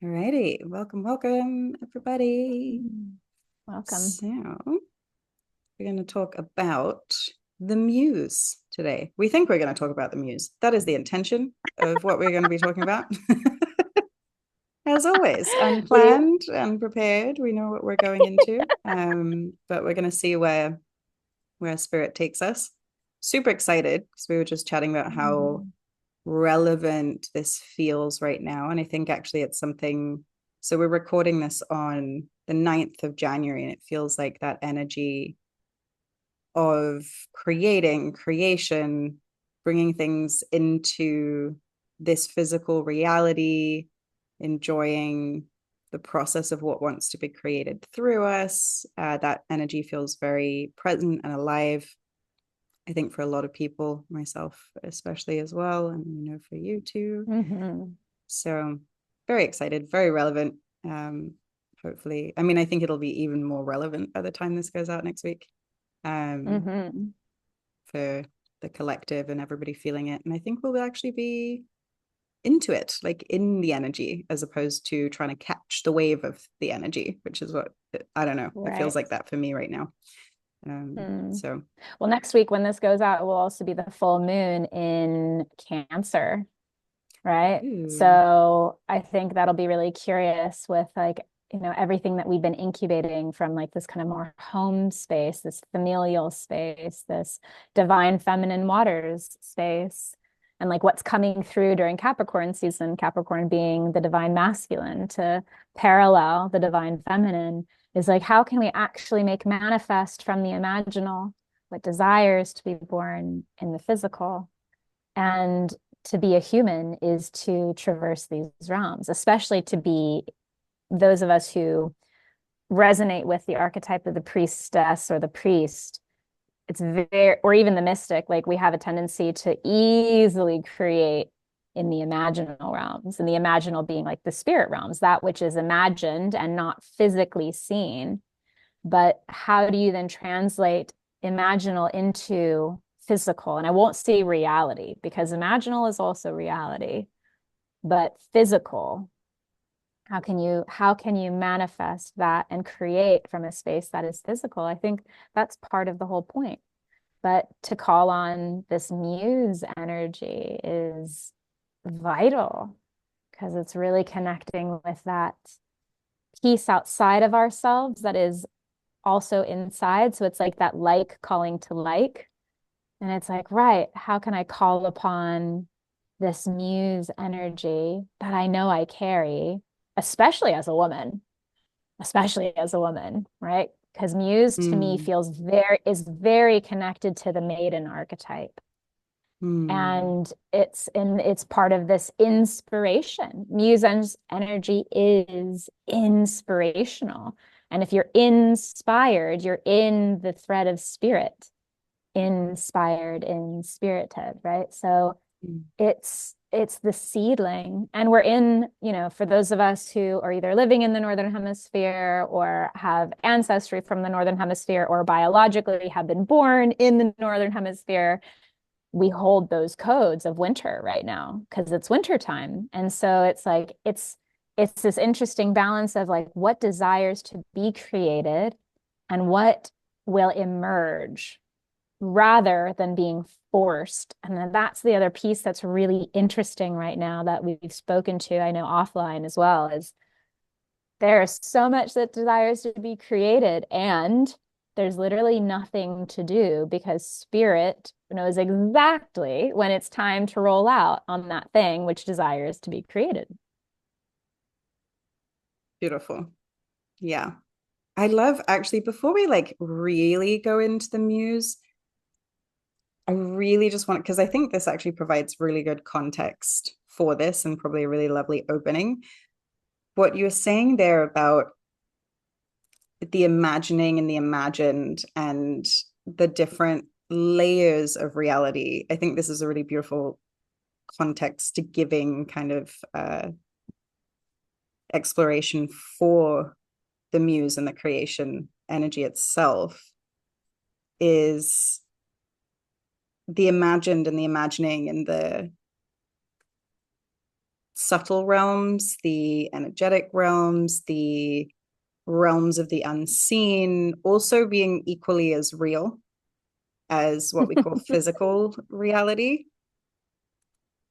Alrighty, welcome everybody. Welcome. So we're going to talk about the muse today. We think we're going to talk about the muse. That is the intention of what we're going to be talking about. As always, We unplanned, unprepared. We know what we're going into, but we're going to see where spirit takes us. Super excited because we were just chatting about how relevant this feels right now. And I think actually it's something. So we're recording this on the 9th of January, and it feels like that energy of creation, bringing things into this physical reality, enjoying the process of what wants to be created through us. That energy feels very present and alive, I think, for a lot of people, myself especially as well, and for you too. hmm So very excited, very relevant. Hopefully, I mean, I think it'll be even more relevant by the time this goes out next week, um, hmm for the collective and everybody feeling it. And I think we'll actually be into it, like in the energy, as opposed to trying to catch the wave of the energy, which is what, I don't know. It feels Right. like that for me right now. Mm. So Well, next week when this goes out, it will also be the full moon in Cancer, right? ooh, So I think that'll be really curious with everything that we've been incubating from like this kind of more home space, this familial space, this divine feminine waters space, and like what's coming through during Capricorn season, Capricorn being the divine masculine to parallel the divine feminine, is like how can we actually make manifest from the imaginal what desires to be born in the physical. And to be a human is to traverse these realms, especially to be those of us who resonate with the archetype of the priestess or the priest. It's very, or even the mystic, like we have a tendency to easily create in the imaginal realms, and the imaginal being like the spirit realms, that which is imagined and not physically seen. But how do you then translate imaginal into physical? And I won't say reality because imaginal is also reality, but physical. How can you manifest that and create from a space that is physical? I think that's part of the whole point. But to call on this muse energy is vital because it's really connecting with that piece outside of ourselves that is also inside. So it's like that like calling to like. And it's like, right, how can I call upon this muse energy that I know I carry, especially as a woman, especially as a woman, right? Because muse to me mm, feels very connected to the maiden archetype. mm, And it's part of this inspiration. Muse energy is inspirational. And if you're inspired, you're in the thread of spirit, inspired, inspirited, right? So mm. it's the seedling, and we're in, for those of us who are either living in the northern hemisphere or have ancestry from the northern hemisphere or biologically have been born in the northern hemisphere, we hold those codes of winter right now because it's winter time. And so it's like it's this interesting balance of like what desires to be created and what will emerge rather than being forced. And then that's the other piece that's really interesting right now that we've spoken to, I know offline as well, is there's so much that desires to be created, and there's literally nothing to do because spirit knows exactly when it's time to roll out on that thing which desires to be created. Beautiful. Yeah. I love, actually, before we like really go into the muse, I really just want, because I think this actually provides really good context for this and probably a really lovely opening. What you were saying there about the imagining and the imagined and the different layers of reality, I think this is a really beautiful context to giving kind of exploration for the muse and the creation energy itself, is the imagined and the imagining and the subtle realms, the energetic realms, the realms of the unseen, also being equally as real as what we call physical reality,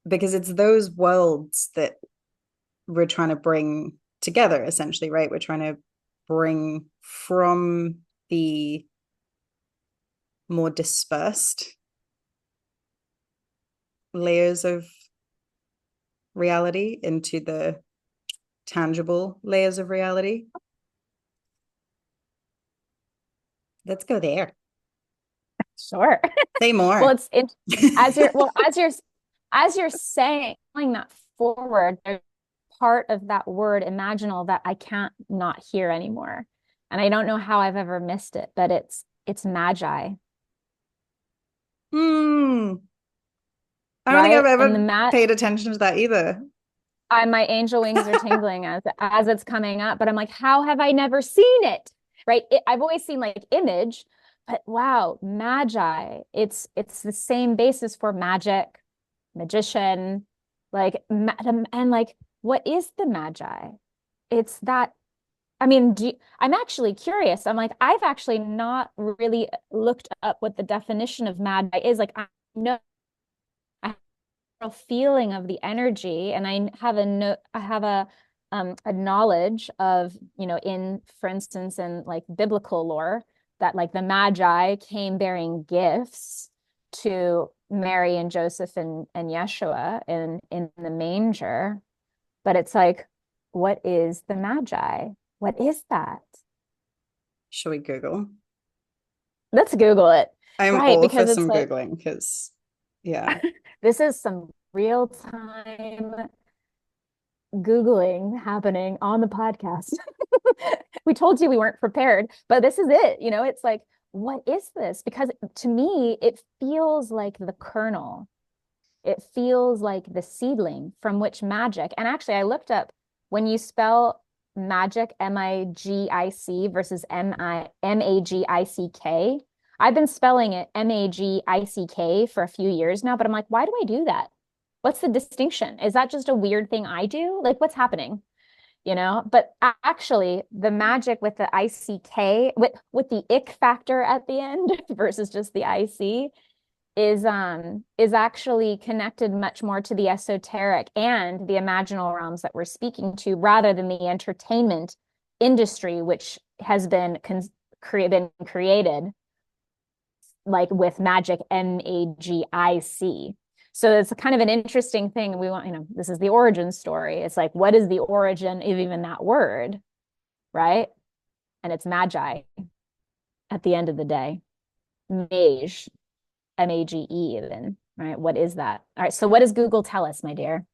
because it's those worlds that we're trying to bring together, essentially, right? We're trying to bring from the more dispersed layers of reality into the tangible layers of reality. Let's go there. Sure. Say Well, more. as you're saying that forward, there's part of that word imaginal that I can't not hear anymore. And I don't know how I've ever missed it, but it's magi, Hmm. I don't think I've right? And ever paid attention to that either. my angel wings are tingling as it's coming up, but I'm like, how have I never seen it? Right? I've always seen like image, but wow, magi. It's the same basis for magic, magician, like and like what is the magi? It's that I mean, I'm actually curious. I'm like, I've actually not really looked up what the definition of magi is. Like, I know I have a feeling of the energy, and I have a knowledge of, in, for instance, in like biblical lore, that like the magi came bearing gifts to Mary and Joseph and Yeshua in the manger. But it's like, what is the magi? What is that? Should we Google? Let's Google it. I'm Right, all for because it's some like Googling because, yeah. this is some real time Googling happening on the podcast. We told you we weren't prepared, but this is it. It's like, what is this? Because to me, it feels like the kernel. It feels like the seedling from which magic. And actually, I looked up when you spell magic, Magic versus Magick. I've been spelling it Magick for a few years now, but I'm like, why do I do that? What's the distinction? Is that just a weird thing I do? Like, what's happening? But actually, the magic with the ICK, with the ick factor at the end versus just the IC, is actually connected much more to the esoteric and the imaginal realms that we're speaking to, rather than the entertainment industry, which has been created like with magic, Magic. So it's kind of an interesting thing. We want, this is the origin story. It's like, what is the origin of even that word, right? And it's magi at the end of the day. Mage, Mage even, right? What is that? All right. So what does Google tell us, my dear?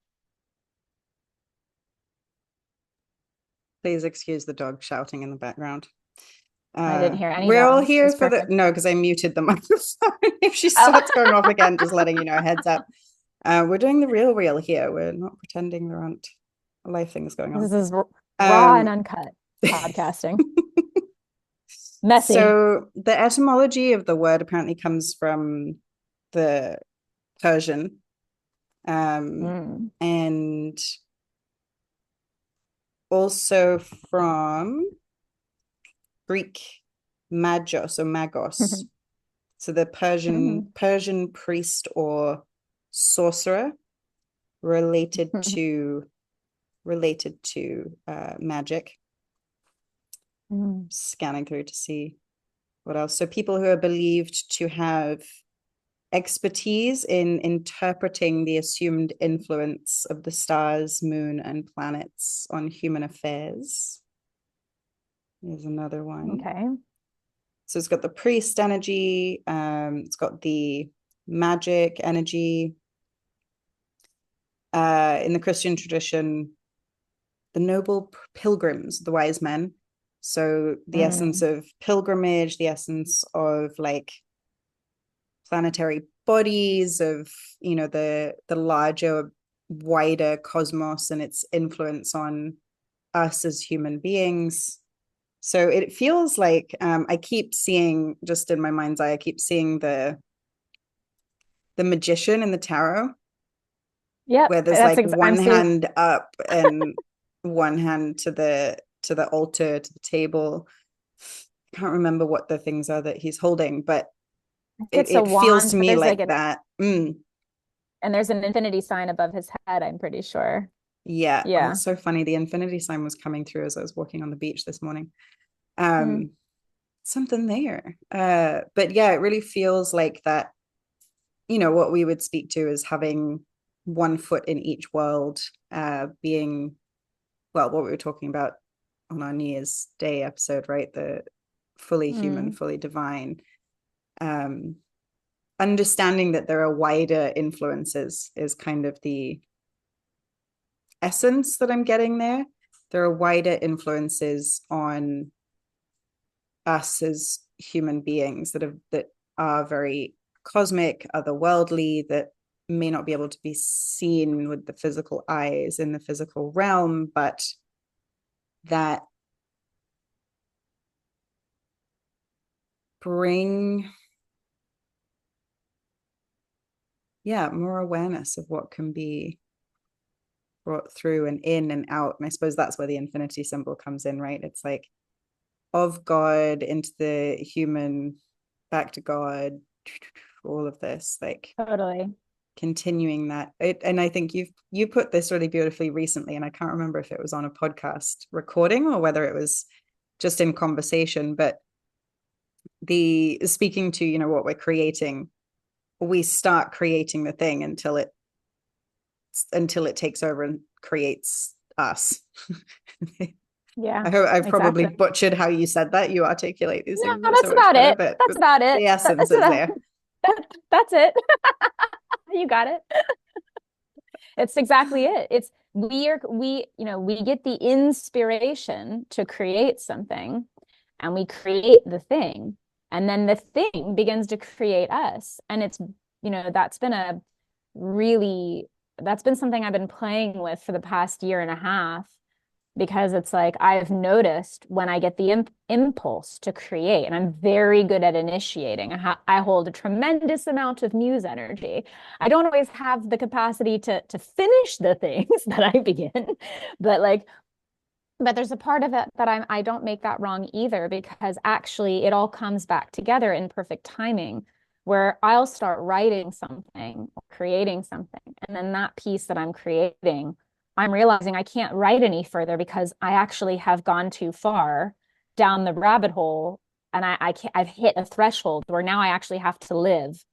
Please excuse the dog shouting in the background. I didn't hear any We're all dogs. here It's for the perfect. no, because I muted the microphone. If she Oh. starts going off again, just letting you know, heads up. We're doing the real here. We're not pretending there aren't life things going on. This is raw and uncut podcasting. Messy. So the etymology of the word apparently comes from the Persian, and also from Greek magos or magos. So the Persian priest or sorcerer related to magic. Scanning through to see what else. So people who are believed to have expertise in interpreting the assumed influence of the stars, moon, and planets on human affairs. Here's another one. Okay. So it's got the priest energy, it's got the magic energy. In the Christian tradition, the noble pilgrims, the wise men. So the essence of pilgrimage, the essence of like planetary bodies, of the larger, wider cosmos and its influence on us as human beings. So it feels like I keep seeing, just in my mind's eye, I keep seeing the magician in the tarot. Yep, where there's that's like ex I'm one seeing. hand up and one hand to the altar, to the table. I can't remember what the things are that he's holding, but It's a it feels wand, to but me there's like like an that. and there's an infinity sign above his head, I'm pretty sure. Yeah. Oh, Yeah. it's so funny. The infinity sign was coming through as I was walking on the beach this morning. Mm, Um, something there. But yeah, it really feels like that, what we would speak to is having one foot in each world, being, well, what we were talking about on our New Year's Day episode, right? The fully human, mm, fully divine. Um, Understanding that there are wider influences is kind of the essence that I'm getting there. There are wider influences on us as human beings that are very cosmic, otherworldly, that may not be able to be seen with the physical eyes in the physical realm, but that bring, yeah, more awareness of what can be brought through and in and out. And I suppose that's where the infinity symbol comes in, right? It's like of God into the human, back to God, all of this, like totally. continuing that. And I think you put this really beautifully recently, and I can't remember if it was on a podcast recording or whether it was just in conversation, but the speaking to, what we're creating, we start creating the thing until it takes over and creates us. Yeah, I hope I've probably exactly. butchered how you said that. You articulate these No, things so that's much about better, it. but That's about it. the essence That's is about, there. that's it. You got it. It's exactly it. It's we get the inspiration to create something and we create the thing. And then the thing begins to create us. And that's been a really, that's been something I've been playing with for the past year and a half because it's like I've noticed when I get the impulse to create, and I'm very good at initiating. I hold a tremendous amount of muse energy. I don't always have the capacity to finish the things that I begin, but there's a part of it that I don't make that wrong either because actually it all comes back together in perfect timing where I'll start writing something or creating something. And then that piece that I'm creating, I'm realizing I can't write any further because I actually have gone too far down the rabbit hole and I've hit a threshold where now I actually have to live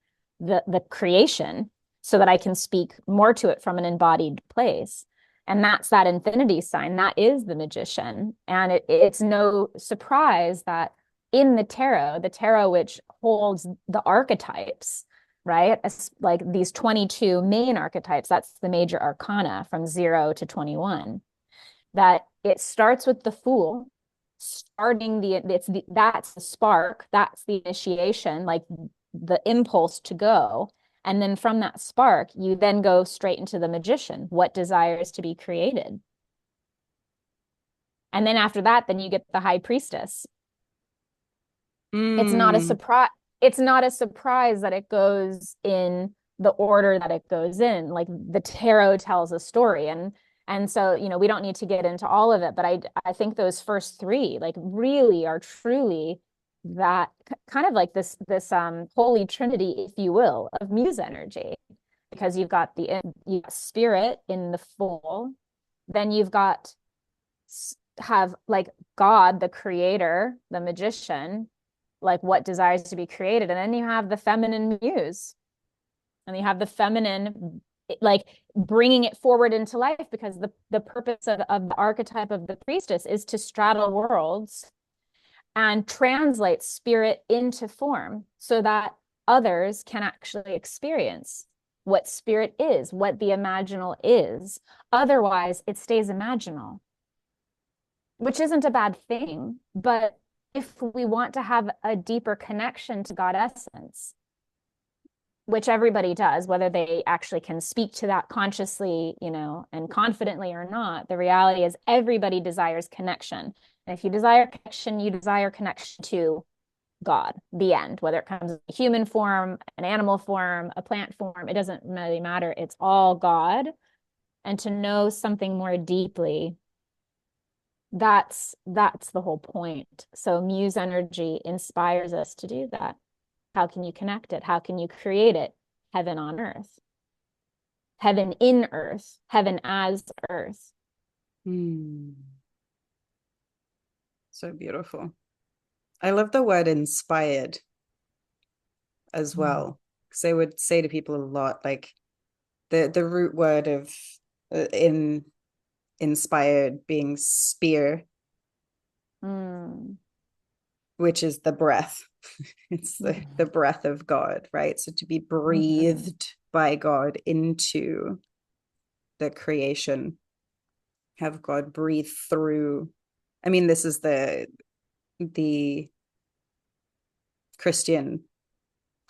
the creation so that I can speak more to it from an embodied place. And that's that infinity sign. That is the magician. And it's no surprise that in the tarot, which holds the archetypes, right? Like these 22 main archetypes, that's the major arcana from 0 to 21, that it starts with the fool, that's the spark, that's the initiation, like the impulse to go. And then from that spark, you then go straight into the magician. What desires to be created? And then after that, then you get the high priestess. It's not a Mm. surprise. It's not a surprise that it goes in the order that it goes in. Like the tarot tells a story, and so we don't need to get into all of it, but I think those first three like really are truly that kind of like this holy trinity, if you will, of muse energy, because you've got spirit in the full, then you've got have like God, the creator, the magician, like what desires to be created. And then you have the feminine muse, and you have the feminine, like bringing it forward into life, because the purpose of the archetype of the priestess is to straddle worlds and translate spirit into form so that others can actually experience what spirit is, what the imaginal is. Otherwise, it stays imaginal, which isn't a bad thing. But if we want to have a deeper connection to God essence, which everybody does, whether they actually can speak to that consciously, and confidently or not, the reality is everybody desires connection. And if you desire connection to God, the end, whether it comes in human form, an animal form, a plant form, it doesn't really matter. It's all God. And to know something more deeply, that's the whole point. So muse energy inspires us to do that. How can you connect it? How can you create it? Heaven on earth, heaven in earth, heaven as earth. Hmm. So beautiful. I love the word inspired as Mm. well. Because I would say to people a lot, like the root word of in inspired being spear, Mm. which is the breath. It's the Mm. breath of God, right? So to be Mhm. breathed by God into the creation, have God breathe through. I mean, this is the Christian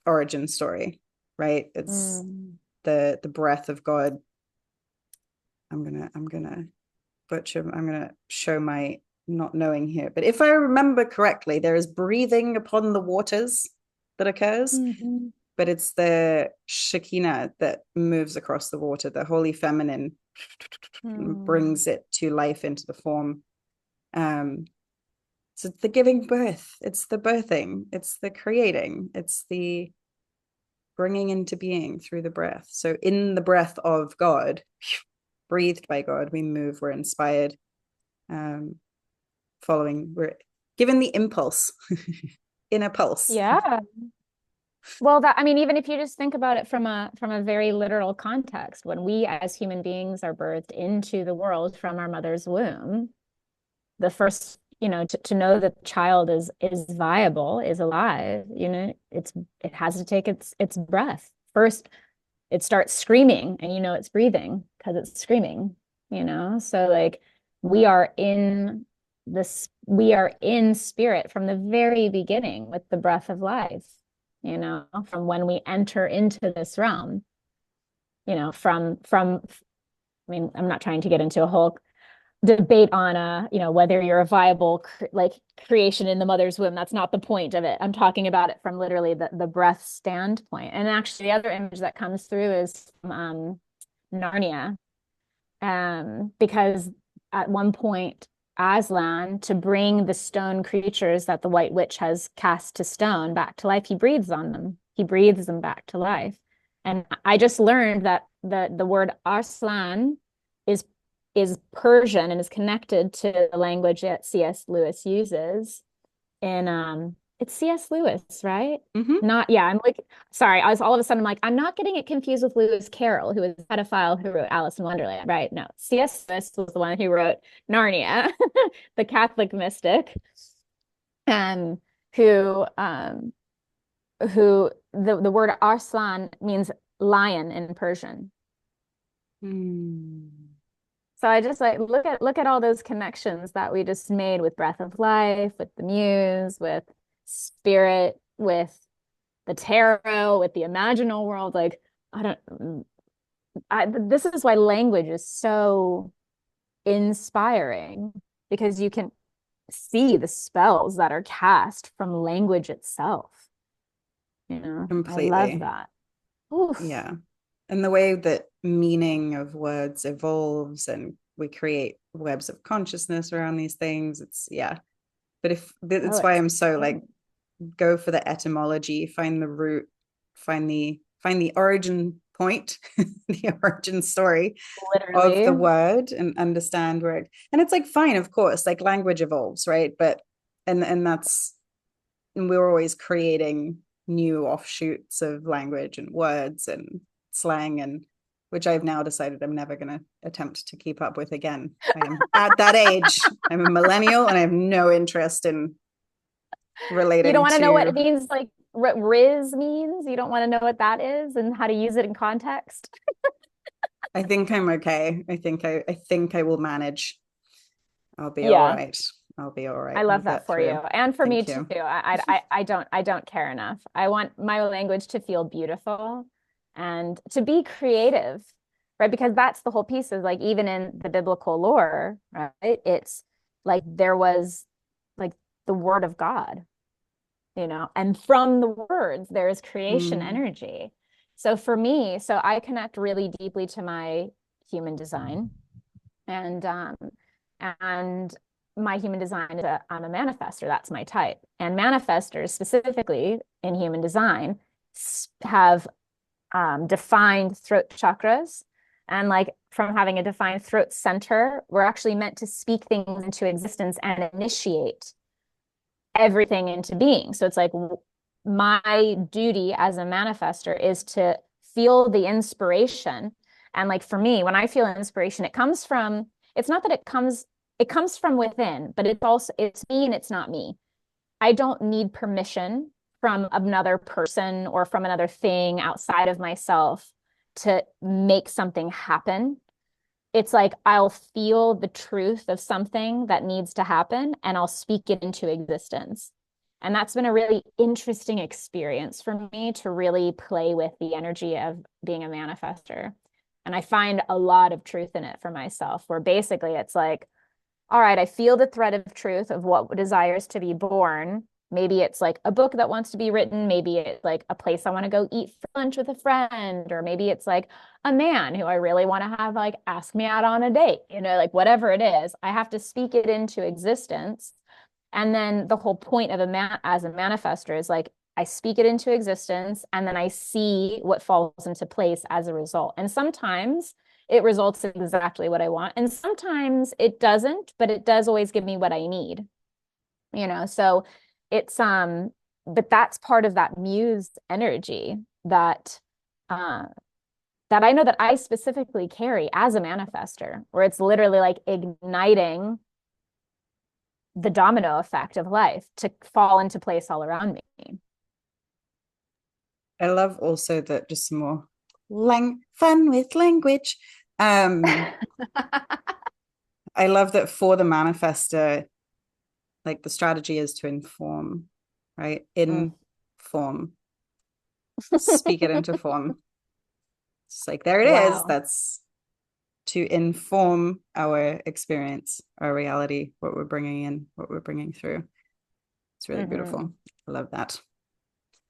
origin story, right? It's Mm. the breath of God. I'm gonna butcher. I'm gonna show my not knowing here, but if I remember correctly, there is breathing upon the waters that occurs, Mhm. but it's the Shekinah that moves across the water, the Holy Feminine Mm. brings it to life into the form. Um, so it's the giving birth, it's the birthing, it's the creating, it's the bringing into being through the breath. So in the breath of God, breathed by God, we move, we're inspired, um, following, we're given the impulse, in a pulse. Yeah. Well, that I mean, even if you just think about it from a very literal context, when we as human beings are birthed into the world from our mother's womb, the first, to know that the child is viable, is alive, it has to take its breath. First, it starts screaming, and it's breathing because it's screaming, So like we are in we are in spirit from the very beginning with the breath of life, from when we enter into this realm, from I mean, I'm not trying to get into a whole debate on whether you're a viable like creation in the mother's womb. That's not the point of it. I'm talking about it from literally the breath standpoint. And actually the other image that comes through is Narnia, because at one point Aslan, to bring the stone creatures that the White Witch has cast to stone back to life, he breathes on them. He breathes them back to life. And I just learned that the word Arslan is is Persian and is connected to the language that C.S. Lewis uses in it's C.S. Lewis, right? Mm-hmm. Not, yeah, I'm like, sorry, I was all of a sudden I'm like, I'm not getting it confused with Lewis Carroll, who was a pedophile who wrote Alice in Wonderland, right? No, C.S. Lewis was the one who wrote Narnia, the Catholic mystic, um, who um who the word Arslan means lion in Persian. Mm. So I just like look at all those connections that we just made with Breath of Life, with the Muse, with Spirit, with the tarot, with the imaginal world. Like I don't this is why language is so inspiring, because you can see the spells that are cast from language itself. I love Completely. that. Oof. Yeah. And the way that meaning of words evolves and we create webs of consciousness around these things, it's, yeah. But if Oh, it's why it's I'm so like, brilliant. go for the etymology, find the root, find the origin point, the origin story of the Literally. word, and understand where it, and it's like fine, of course, like language evolves, right? But and that's, and we're always creating new offshoots of language and words and slang, and which I've now decided I'm never going to attempt to keep up with again. I am at that age. I'm a millennial and I have no interest in You don't relating want to know what it to. means, like what Riz means. You don't want to know what that is and how to use it in context. I think I'm okay. I think I will manage. I'll be all Yeah, right. I'll be all right. I We'll love that get for you. through. And for me Thank too. you. I don't care enough. I want my language to feel beautiful and to be creative, right? Because that's the whole piece, is like even in the biblical lore, right? It's like there was like the word of God. and from the words, there is creation Mm. energy. So for me, so I connect really deeply to my human design. And and my human design is I'm a manifester. That's my type. And manifestors, specifically in human design, have defined throat chakras. And like from having a defined throat center, we're actually meant to speak things into existence and initiate everything into being. So it's like my duty as a manifester is to feel the inspiration. And like for me, when I feel inspiration, it's not that it comes from within, but it's me and it's not me. I don't need permission from another person or from another thing outside of myself to make something happen. It's like I'll feel the truth of something that needs to happen and I'll speak it into existence. And that's been a really interesting experience for me to really play with the energy of being a manifester. And I find a lot of truth in it for myself, where basically it's like, all right, I feel the thread of truth of what desires to be born. Maybe it's like a book that wants to be written. Maybe it's like a place I want to go eat for lunch with a friend. Or maybe it's like a man who I really want to have like ask me out on a date, like whatever it is, I have to speak it into existence. And then the whole point of as a manifester is like I speak it into existence and then I see what falls into place as a result. And sometimes it results in exactly what I want. And sometimes it doesn't, but it does always give me what I need. So it's but that's part of that muse energy that uh that I know that I specifically carry as a manifester, where it's literally like igniting the domino effect of life to fall into place all around me. I love also that just some more fun with language. I love that for the manifester, like the strategy is to inform, right? Mm. Inform, speak it into form. It's like, there it is. Wow. That's to inform our experience, our reality, what we're bringing in, what we're bringing through. It's really Mm-hmm. beautiful. I love that.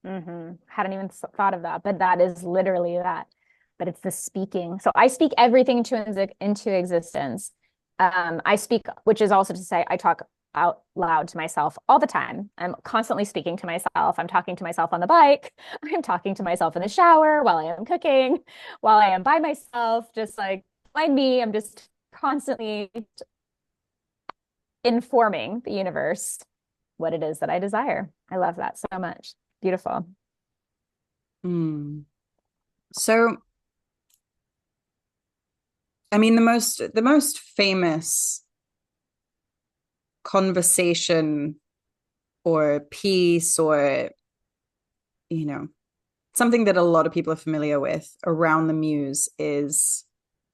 Mm-hmm. Hadn't even thought of that, but that is literally that. But it's the speaking. So I speak everything into existence. I speak, which is also to say, I talk out loud to myself all the time. I'm constantly speaking to myself. I'm talking to myself on the bike. I'm talking to myself in the shower while I am cooking, while I am by myself, just like mind me. I'm just constantly informing the universe what it is that I desire. I love that so much. Beautiful. Mm. So, I mean, the most famous conversation or piece or, you know, something that a lot of people are familiar with around the muse is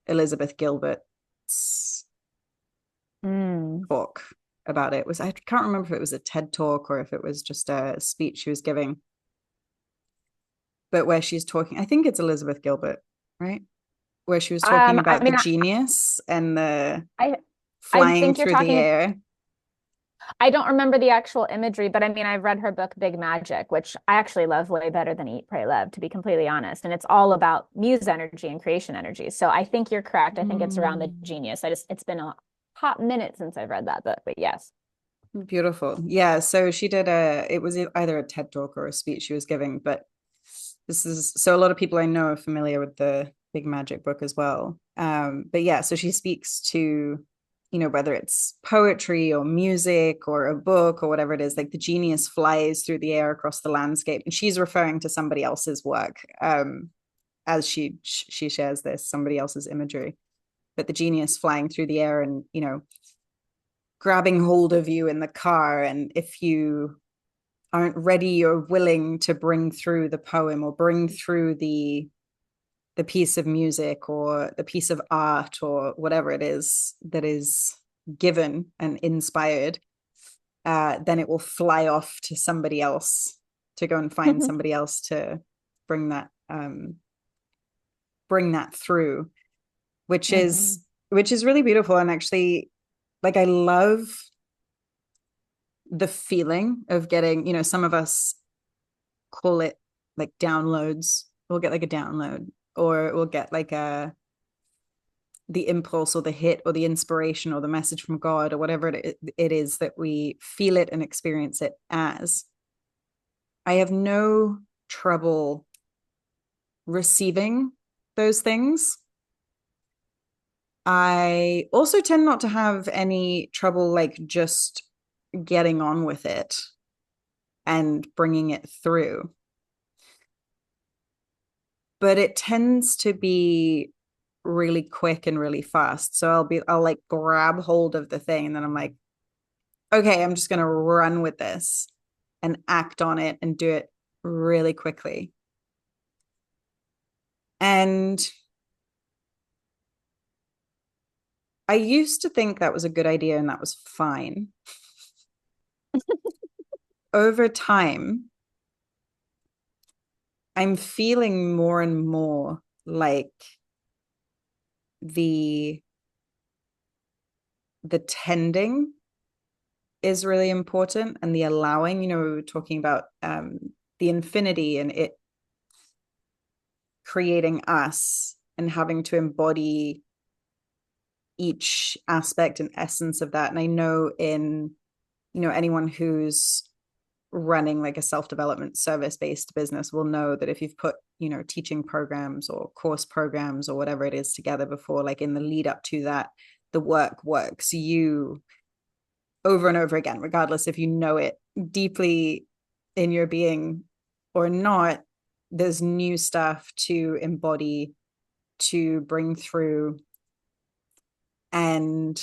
Elizabeth Gilbert's Mm. talk about it. I can't remember if it was a TED talk or if it was just a speech she was giving, but where she's talking, I think it's Elizabeth Gilbert, right? Where she was talking I about the mean, genius and the I I flying think you're through the talking. air. I don't remember the actual imagery, but I mean, I've read her book Big Magic, which I actually love way better than Eat, Pray, Love, to be completely honest. And it's all about muse energy and creation energy. So I think you're correct. I think it's around the Mm. genius. It's been a hot minute since I've read that book, but yes. Beautiful. Yeah. So she did it was either a TED talk or a speech she was giving, but so a lot of people I know are familiar with the Big Magic book as well. But yeah, so she speaks to, whether it's poetry or music or a book or whatever it is, like the genius flies through the air across the landscape. And she's referring to somebody else's work, as she shares this, somebody else's imagery. But the genius flying through the air and, grabbing hold of you in the car. And if you aren't ready or willing to bring through the poem or bring through the piece of music or the piece of art or whatever it is that is given and inspired, then it will fly off to somebody else to go and find somebody else to bring that through, which Mhm. is which is really beautiful. And actually, like, I love the feeling of getting, some of us call it like downloads. We'll get like a download, or we'll get like the impulse or the hit or the inspiration or the message from God or whatever it is that we feel it and experience it as. I have no trouble receiving those things. I also tend not to have any trouble like just getting on with it and bringing it through. But it tends to be really quick and really fast. So I'll like grab hold of the thing and then I'm like, okay, I'm just going to run with this and act on it and do it really quickly. And I used to think that was a good idea and that was fine. Over time, I'm feeling more and more like the tending is really important, and the allowing, we were talking about the infinity and it creating us and having to embody each aspect and essence of that. And I know in, anyone who's running like a self-development service-based business will know that if you've put, teaching programs or course programs or whatever it is together before, like in the lead up to that, the work works you over and over again, regardless if you know it deeply in your being or not. There's new stuff to embody, to bring through. And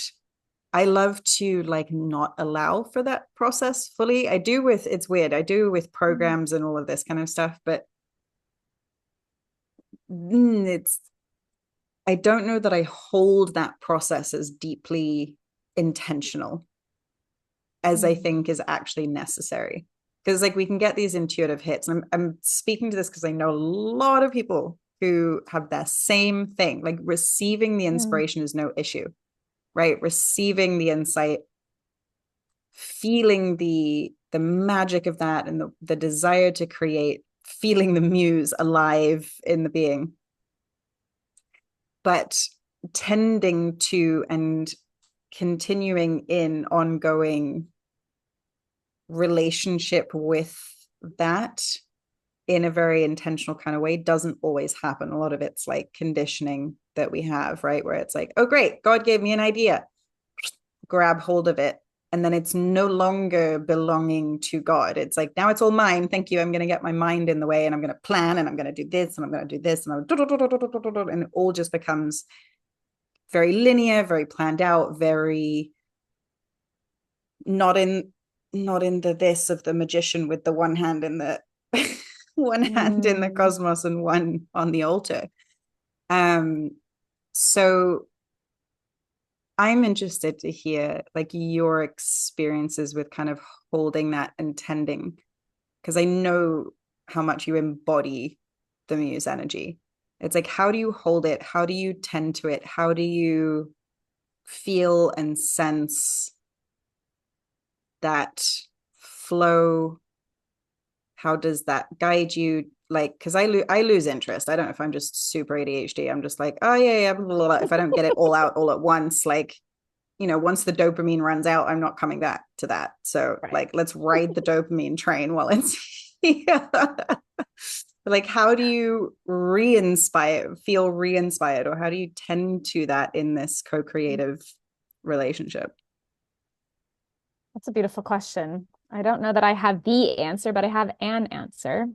I love to like not allow for that process fully. I do with, it's weird, I do with programs and all of this kind of stuff, but it's, I don't know that I hold that process as deeply intentional as I think is actually necessary. Because like we can get these intuitive hits. And I'm speaking to this because I know a lot of people who have that same thing. Like receiving the inspiration is no issue, right? Receiving the insight, feeling the magic of that and the desire to create, feeling the muse alive in the being. But tending to and continuing in ongoing relationship with that in a very intentional kind of way doesn't always happen. A lot of it's like conditioning that we have, right? Where it's like, oh, great, God gave me an idea, grab hold of it. And then it's no longer belonging to God. It's like, now it's all mine. Thank you. I'm going to get my mind in the way and I'm going to plan and I'm going to do this and I'm going to do this. And it all just becomes very linear, very planned out, very not in the this of the magician with the one hand in the one hand in the cosmos and one on the altar. So I'm interested to hear like your experiences with kind of holding that and tending, because I know how much you embody the muse energy. It's like, how do you hold it? How do you tend to it? How do you feel and sense that flow? How does that guide you? Like, because I lose interest. I don't know if I'm just super ADHD. I'm just like, oh yeah, blah, blah, blah. If I don't get it all out all at once, like, once the dopamine runs out, I'm not coming back to that. So like, let's ride the dopamine train while it's here. Like, how do you feel re-inspired, or how do you tend to that in this co-creative relationship? That's a beautiful question. I don't know that I have the answer, but I have an answer.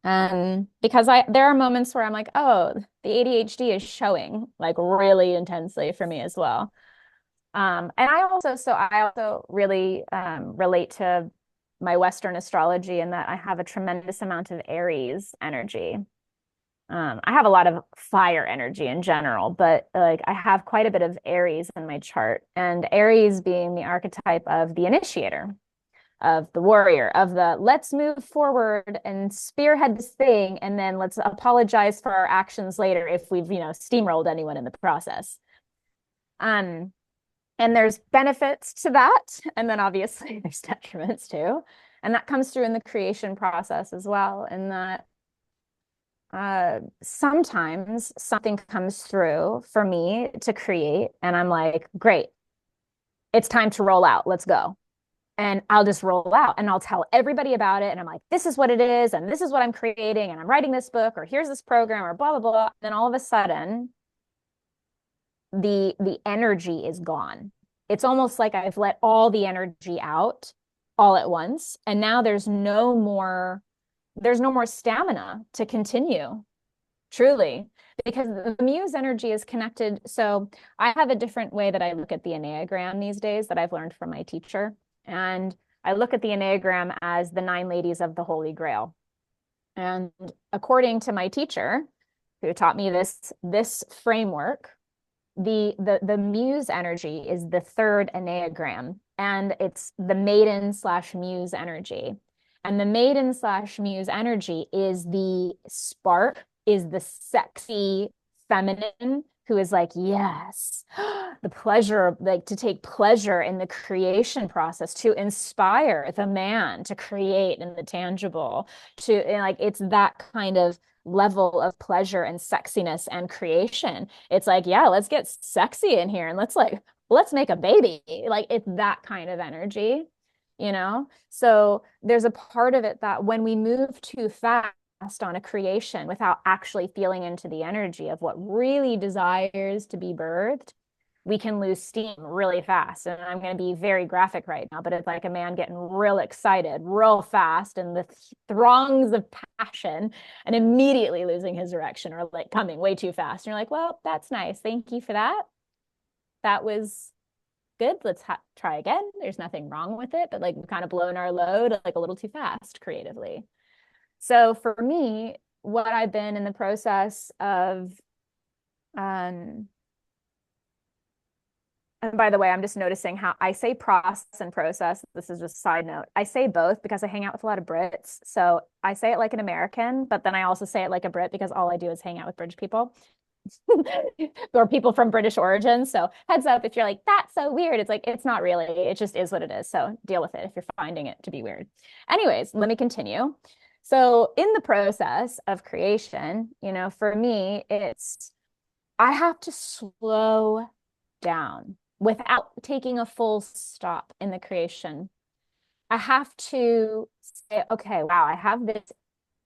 Because there are moments where I'm like, oh, the ADHD is showing like really intensely for me as well. And I also really relate to my Western astrology in that I have a tremendous amount of Aries energy. I have a lot of fire energy in general, but like I have quite a bit of Aries in my chart, and Aries being the archetype of the initiator, of the warrior, of the let's move forward and spearhead this thing, and then let's apologize for our actions later if we've, steamrolled anyone in the process. And there's benefits to that. And then obviously there's detriments too. And that comes through in the creation process as well. In that sometimes something comes through for me to create, and I'm like, great, it's time to roll out. Let's go. And I'll just roll out and I'll tell everybody about it. And I'm like, this is what it is. And this is what I'm creating. And I'm writing this book, or here's this program, or blah, blah, blah. And then all of a sudden, the energy is gone. It's almost like I've let all the energy out all at once. And now there's no more stamina to continue, truly, because the muse energy is connected. So I have a different way that I look at the Enneagram these days that I've learned from my teacher. And I look at the Enneagram as the 9 ladies of the Holy Grail. And according to my teacher, who taught me this framework, the muse energy is the 3rd Enneagram, and it's the maiden slash muse energy. And the maiden slash muse energy is the spark, is the sexy feminine who is like, yes, the pleasure, like to take pleasure in the creation process, to inspire the man to create in the tangible, and like it's that kind of level of pleasure and sexiness and creation. It's like, yeah, let's get sexy in here and let's make a baby. Like it's that kind of energy, you know? So there's a part of it that when we move too fast on a creation without actually feeling into the energy of what really desires to be birthed, we can lose steam really fast. And I'm going to be very graphic right now, but it's like a man getting real excited real fast in the throngs of passion and immediately losing his direction, or like coming way too fast. And you're like, well, that's nice. Thank you for that. That was good. Let's try again. There's nothing wrong with it, but like we've kind of blown our load like a little too fast creatively. So for me, what I've been in the process of, and by the way, I'm just noticing how I say process and process. This is just a side note. I say both because I hang out with a lot of Brits. So I say it like an American, but then I also say it like a Brit because all I do is hang out with British people or people from British origin. So heads up if you're like, that's so weird. It's like, it's not really. It just is what it is. So deal with it if you're finding it to be weird. Anyways, let me continue. So in the process of creation, for me, I have to slow down without taking a full stop in the creation. I have to say, okay, wow, I have this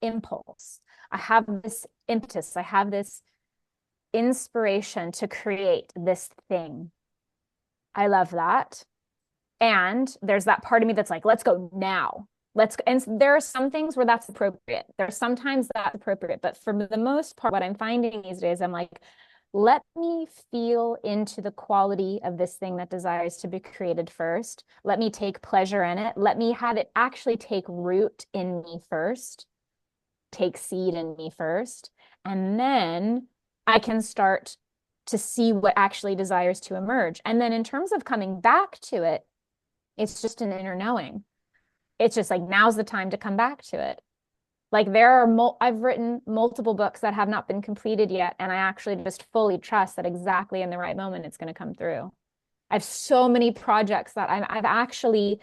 impulse. I have this impetus. I have this inspiration to create this thing. I love that. And there's that part of me that's like, let's go now. And there are some things where that's appropriate. There are sometimes that's appropriate, but for the most part, what I'm finding these days, I'm like, let me feel into the quality of this thing that desires to be created first. Let me take pleasure in it. Let me have it actually take root in me first, take seed in me first. And then I can start to see what actually desires to emerge. And then in terms of coming back to it, it's just an inner knowing. It's just like, now's the time to come back to it. Like I've written multiple books that have not been completed yet, and I actually just fully trust that exactly in the right moment it's going to come through. I have so many projects that I've actually,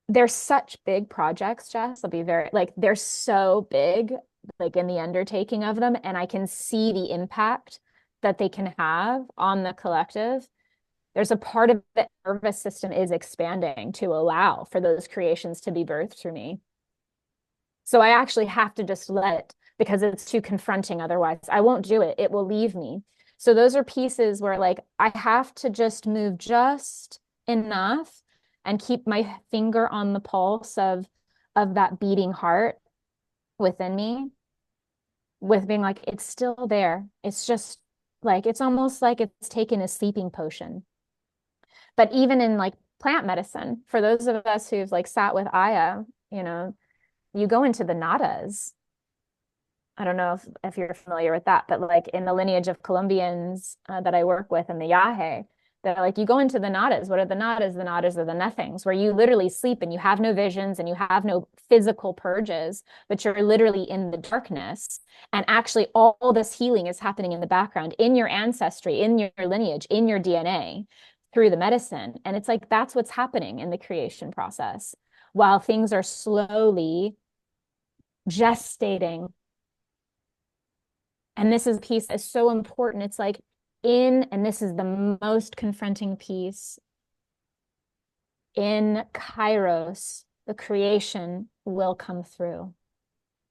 they're such big projects, Jess. I'll be they're so big, like in the undertaking of them, and I can see the impact that they can have on the collective. There's a part of the nervous system is expanding to allow for those creations to be birthed through me. So I actually have to just let it, because it's too confronting otherwise. I won't do it. It will leave me. So those are pieces where like I have to just move just enough and keep my finger on the pulse of that beating heart within me, with being like, it's still there. It's just like, it's almost like it's taken a sleeping potion. But even in like plant medicine, for those of us who've like sat with Aya, you go into the nadas. I don't know if you're familiar with that, but like in the lineage of Colombians that I work with in the Yahe, They're like, you go into the nadas. What are the nadas? The nadas are the nothings, where you literally sleep and you have no visions and you have no physical purges, but you're literally in the darkness. And actually, all this healing is happening in the background, in your ancestry, in your lineage, in your DNA, through the medicine. And it's like, that's what's happening in the creation process while things are slowly gestating. And this is a piece that's so important. It's like, and this is the most confronting piece, in Kairos, the creation will come through.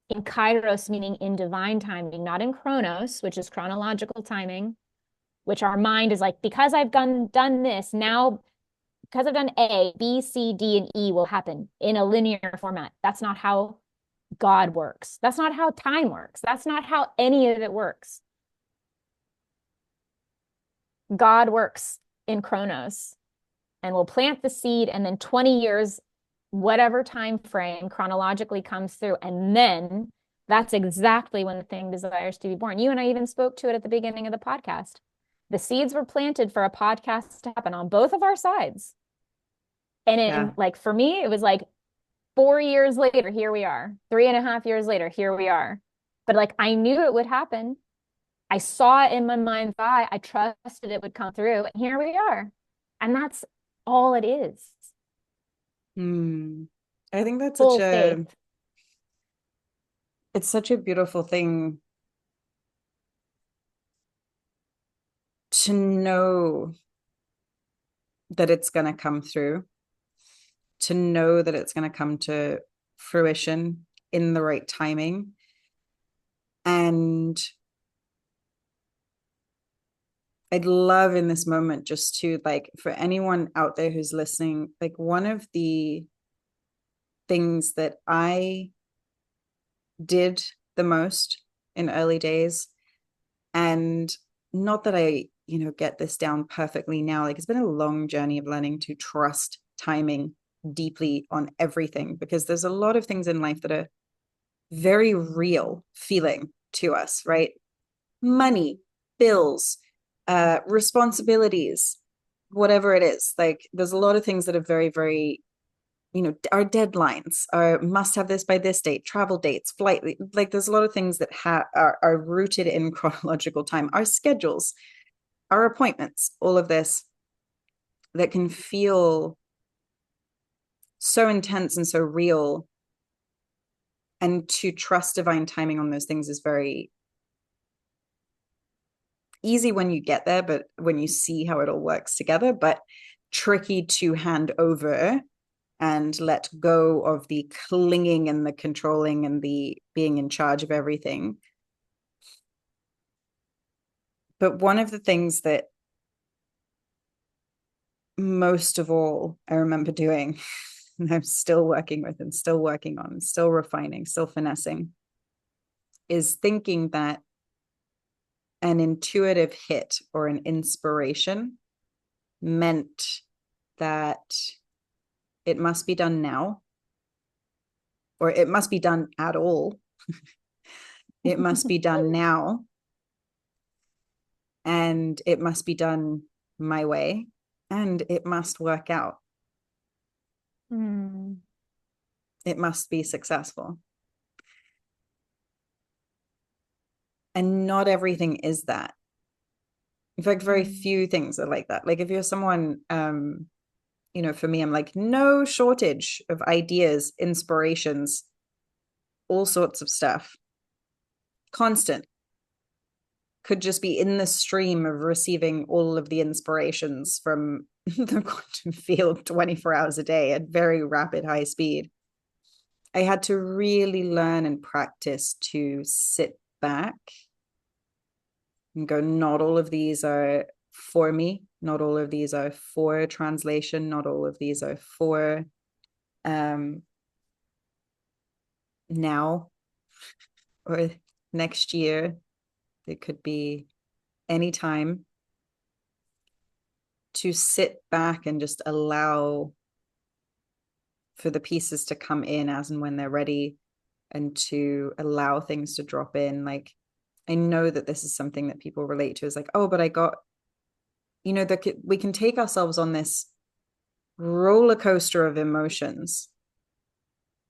In Kairos, meaning in divine timing, not in Chronos, which is chronological timing, which our mind is like, because I've done this, now, because I've done A, B, C, D, and E will happen in a linear format. That's not how God works. That's not how time works. That's not how any of it works. God works in Chronos and will plant the seed, and then 20 years, whatever time frame chronologically comes through, and then that's exactly when the thing desires to be born. You and I even spoke to it at the beginning of the podcast. The seeds were planted for a podcast to happen on both of our sides. And in like, for me, it was like 4 years later, here we are. 3.5 years later, here we are. But like, I knew it would happen. I saw it in my mind's eye. I trusted it would come through. And here we are. And that's all it is. I think that's Full faith. it's such a beautiful thing to know that it's going to come through, to know that it's going to come to fruition in the right timing. And I'd love in this moment just to, like, for anyone out there who's listening, like, one of the things that I did the most in early days, and not that I, get this down perfectly now, like, it's been a long journey of learning to trust timing deeply on everything, because there's a lot of things in life that are very real feeling to us, right? Money, bills, responsibilities, whatever it is. Like, there's a lot of things that are very, very, our deadlines are must have this by this date, travel dates, flight. Like, there's a lot of things that are rooted in chronological time, our schedules, our appointments, all of this that can feel so intense and so real. And to trust divine timing on those things is very easy when you get there, but when you see how it all works together, but tricky to hand over and let go of the clinging and the controlling and the being in charge of everything. But one of the things that most of all I remember doing, and I'm still working with and still working on, still refining, still finessing, is thinking that an intuitive hit or an inspiration meant that it must be done now, or it must be done at all. It must be done now, and it must be done my way, and it must work out. It must be successful. And not everything is that. In fact, very few things are like that. Like, if you're someone, for me, I'm like, no shortage of ideas, inspirations, all sorts of stuff. Constant. Could just be in the stream of receiving all of the inspirations from the quantum field 24 hours a day at very rapid, high speed. I had to really learn and practice to sit back and go, not all of these are for me. Not all of these are for translation. Not all of these are for now or next year. It could be any time. To sit back and just allow for the pieces to come in as and when they're ready, and to allow things to drop in. Like, I know that this is something that people relate to, is like, oh, but I got that we can take ourselves on this roller coaster of emotions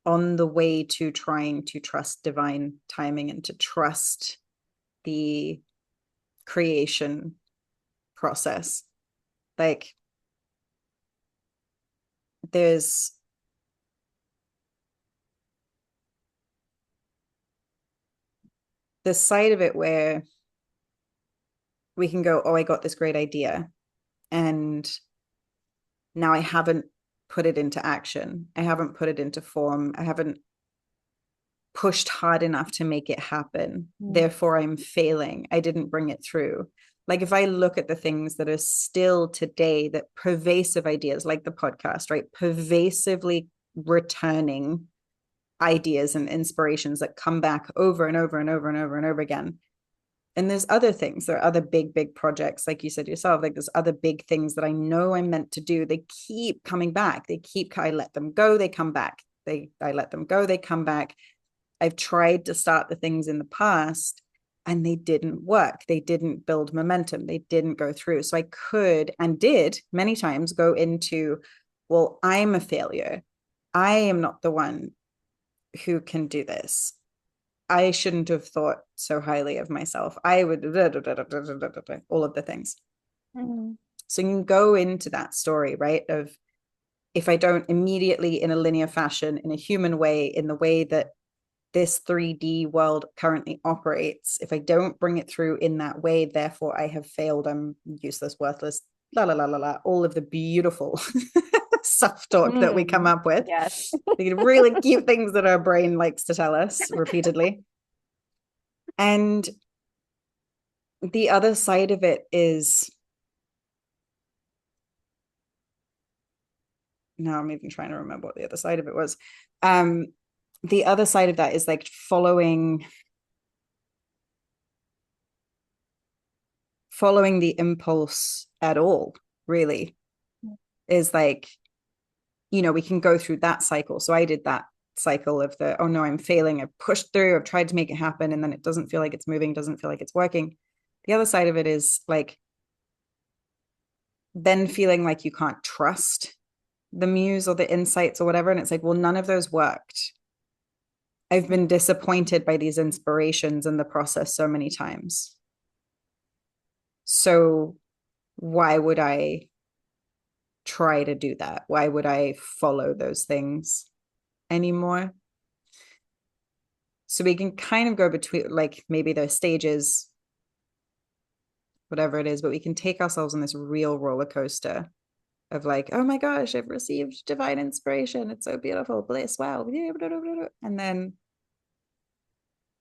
on the way to trying to trust divine timing and to trust the creation process. Like, there's this side of it where we can go, oh, I got this great idea, and now I haven't put it into action. I haven't put it into form. I haven't pushed hard enough to make it happen. Therefore, I'm failing. I didn't bring it through. Like, if I look at the things that are still today, that pervasive ideas like the podcast, right? Pervasively returning ideas and inspirations that come back over and over and over and over and over again. And there's other things, there are other big projects, like you said yourself, like there's other big things that I know I'm meant to do. They keep coming back. I let them go, they come back. I let them go, they come back. I've tried to start the things in the past and they didn't work. They didn't build momentum. They didn't go through. So I could and did many times go into, well, I'm a failure. I am not the one who can do this. I shouldn't have thought so highly of myself. I would, all of the things. Mm-hmm. So you can go into that story, right? Of, if I don't immediately, in a linear fashion, in a human way, in the way that this 3D world currently operates, if I don't bring it through in that way, therefore I have failed, I'm useless, worthless, la la la la la, all of the beautiful self-talk that we come up with. Yes. The really cute things that our brain likes to tell us repeatedly. And the other side of it is, now I'm even trying to remember what the other side of it was. The other side of that is like following the impulse at all, really, is like, we can go through that cycle. So I did that cycle of the, oh no, I'm failing. I've pushed through, I've tried to make it happen, and then it doesn't feel like it's moving, doesn't feel like it's working. The other side of it is like, then feeling like you can't trust the muse or the insights or whatever. And it's like, well, none of those worked. I've been disappointed by these inspirations in the process so many times. So why would I try to do that? Why would I follow those things anymore? So we can kind of go between, like, maybe those stages, whatever it is, but we can take ourselves on this real roller coaster of like, oh my gosh, I've received divine inspiration. It's so beautiful, bliss, wow. And then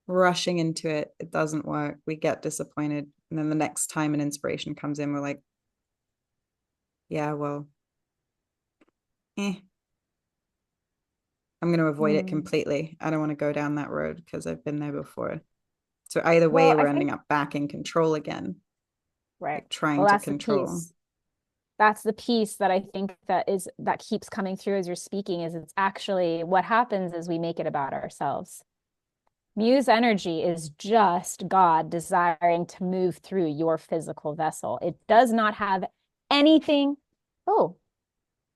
rushing into it, it doesn't work. We get disappointed. And then the next time an inspiration comes in, we're like, yeah, well, I'm going to avoid it completely. I don't want to go down that road because I've been there before. So either way, we're ending up back in control again. Right. Like trying to control. That's the piece that I think that keeps coming through as you're speaking, is it's actually what happens is we make it about ourselves. Muse energy is just God desiring to move through your physical vessel. It does not have anything. Oh,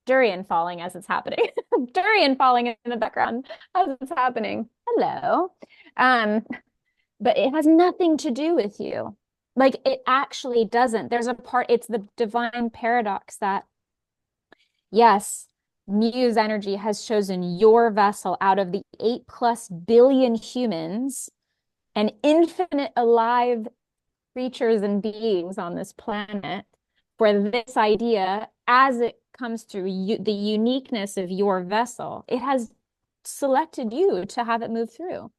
durian falling as it's happening. Durian falling in the background as it's happening. Hello. But it has nothing to do with you. Like, it actually doesn't. There's a part, it's the divine paradox that, yes, Muse energy has chosen your vessel out of the 8+ billion humans and infinite alive creatures and beings on this planet for this idea. As it comes through the uniqueness of your vessel, it has selected you to have it move through.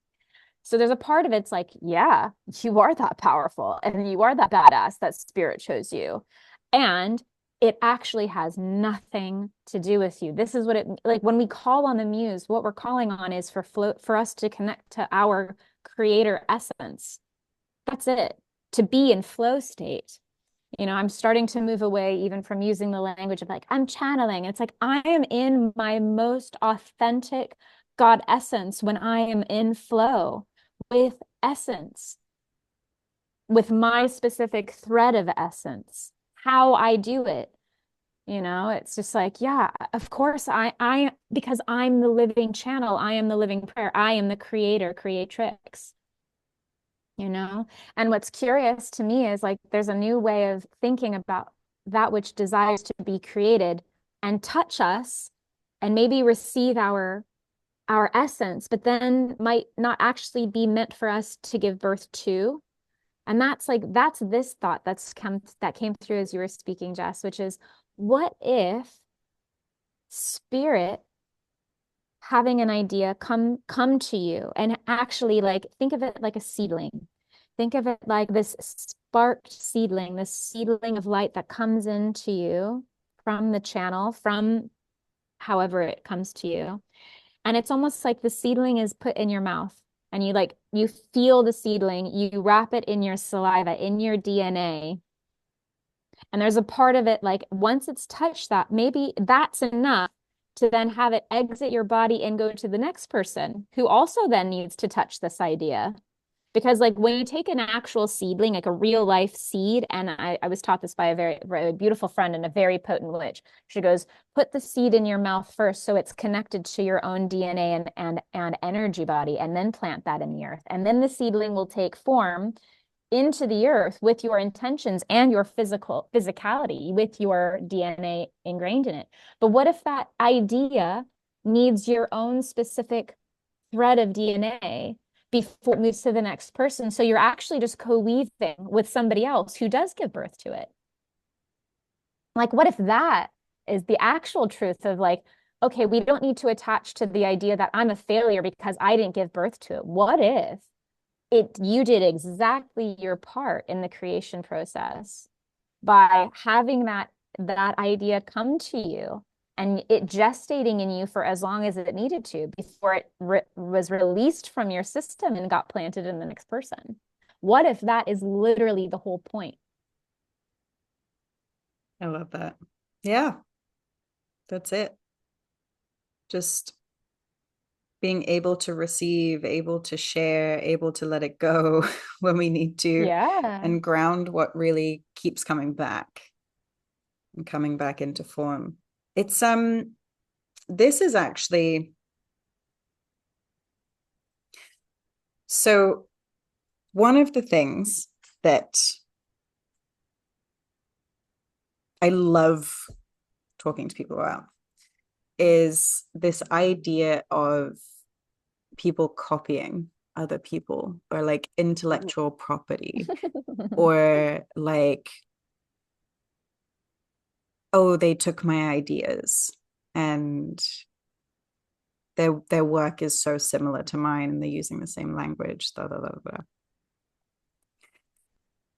So there's a part of it's like, yeah, you are that powerful and you are that badass that spirit chose you. And it actually has nothing to do with you. This is what it, like when we call on the muse, what we're calling on is for us to connect to our creator essence. That's it. To be in flow state. I'm starting to move away even from using the language of like, I'm channeling. It's like, I am in my most authentic God essence when I am in flow with essence, with my specific thread of essence. how I do it. It's just like, yeah, of course because I'm the living channel, I am the living prayer, I am the creator, creatrix, you know? And what's curious to me is like there's a new way of thinking about that which desires to be created and touch us and maybe receive our essence, but then might not actually be meant for us to give birth to. And that's this thought that came through as you were speaking, Jess, which is what if spirit having an idea come to you and actually like think of it like a seedling. Think of it like this sparked seedling, this seedling of light that comes into you from the channel, from however it comes to you. And it's almost like the seedling is put in your mouth and you feel the seedling, you wrap it in your saliva, in your DNA. And there's a part of it, like once it's touched that, maybe that's enough to then have it exit your body and go to the next person who also then needs to touch this idea. Because like when you take an actual seedling, like a real life seed, and I was taught this by a very beautiful friend and a very potent witch. She goes, put the seed in your mouth first so it's connected to your own DNA and energy body, and then plant that in the earth. And then the seedling will take form into the earth with your intentions and your physicality, with your DNA ingrained in it. But what if that idea needs your own specific thread of DNA before it moves to the next person? So you're actually just co-weaving with somebody else who does give birth to it. Like, what if that is the actual truth of like, okay, we don't need to attach to the idea that I'm a failure because I didn't give birth to it. What if you did exactly your part in the creation process by having that idea come to you and it gestating in you for as long as it needed to before it was released from your system and got planted in the next person? What if that is literally the whole point? I love that. Yeah, that's it. Just being able to receive, able to share, able to let it go when we need to, Yeah. and ground what really keeps coming back and coming back into form. It's this is actually so one of the things that I love talking to people about is this idea of people copying other people or like intellectual property or like, oh, they took my ideas and their work is so similar to mine and they're using the same language. Blah, blah, blah, blah.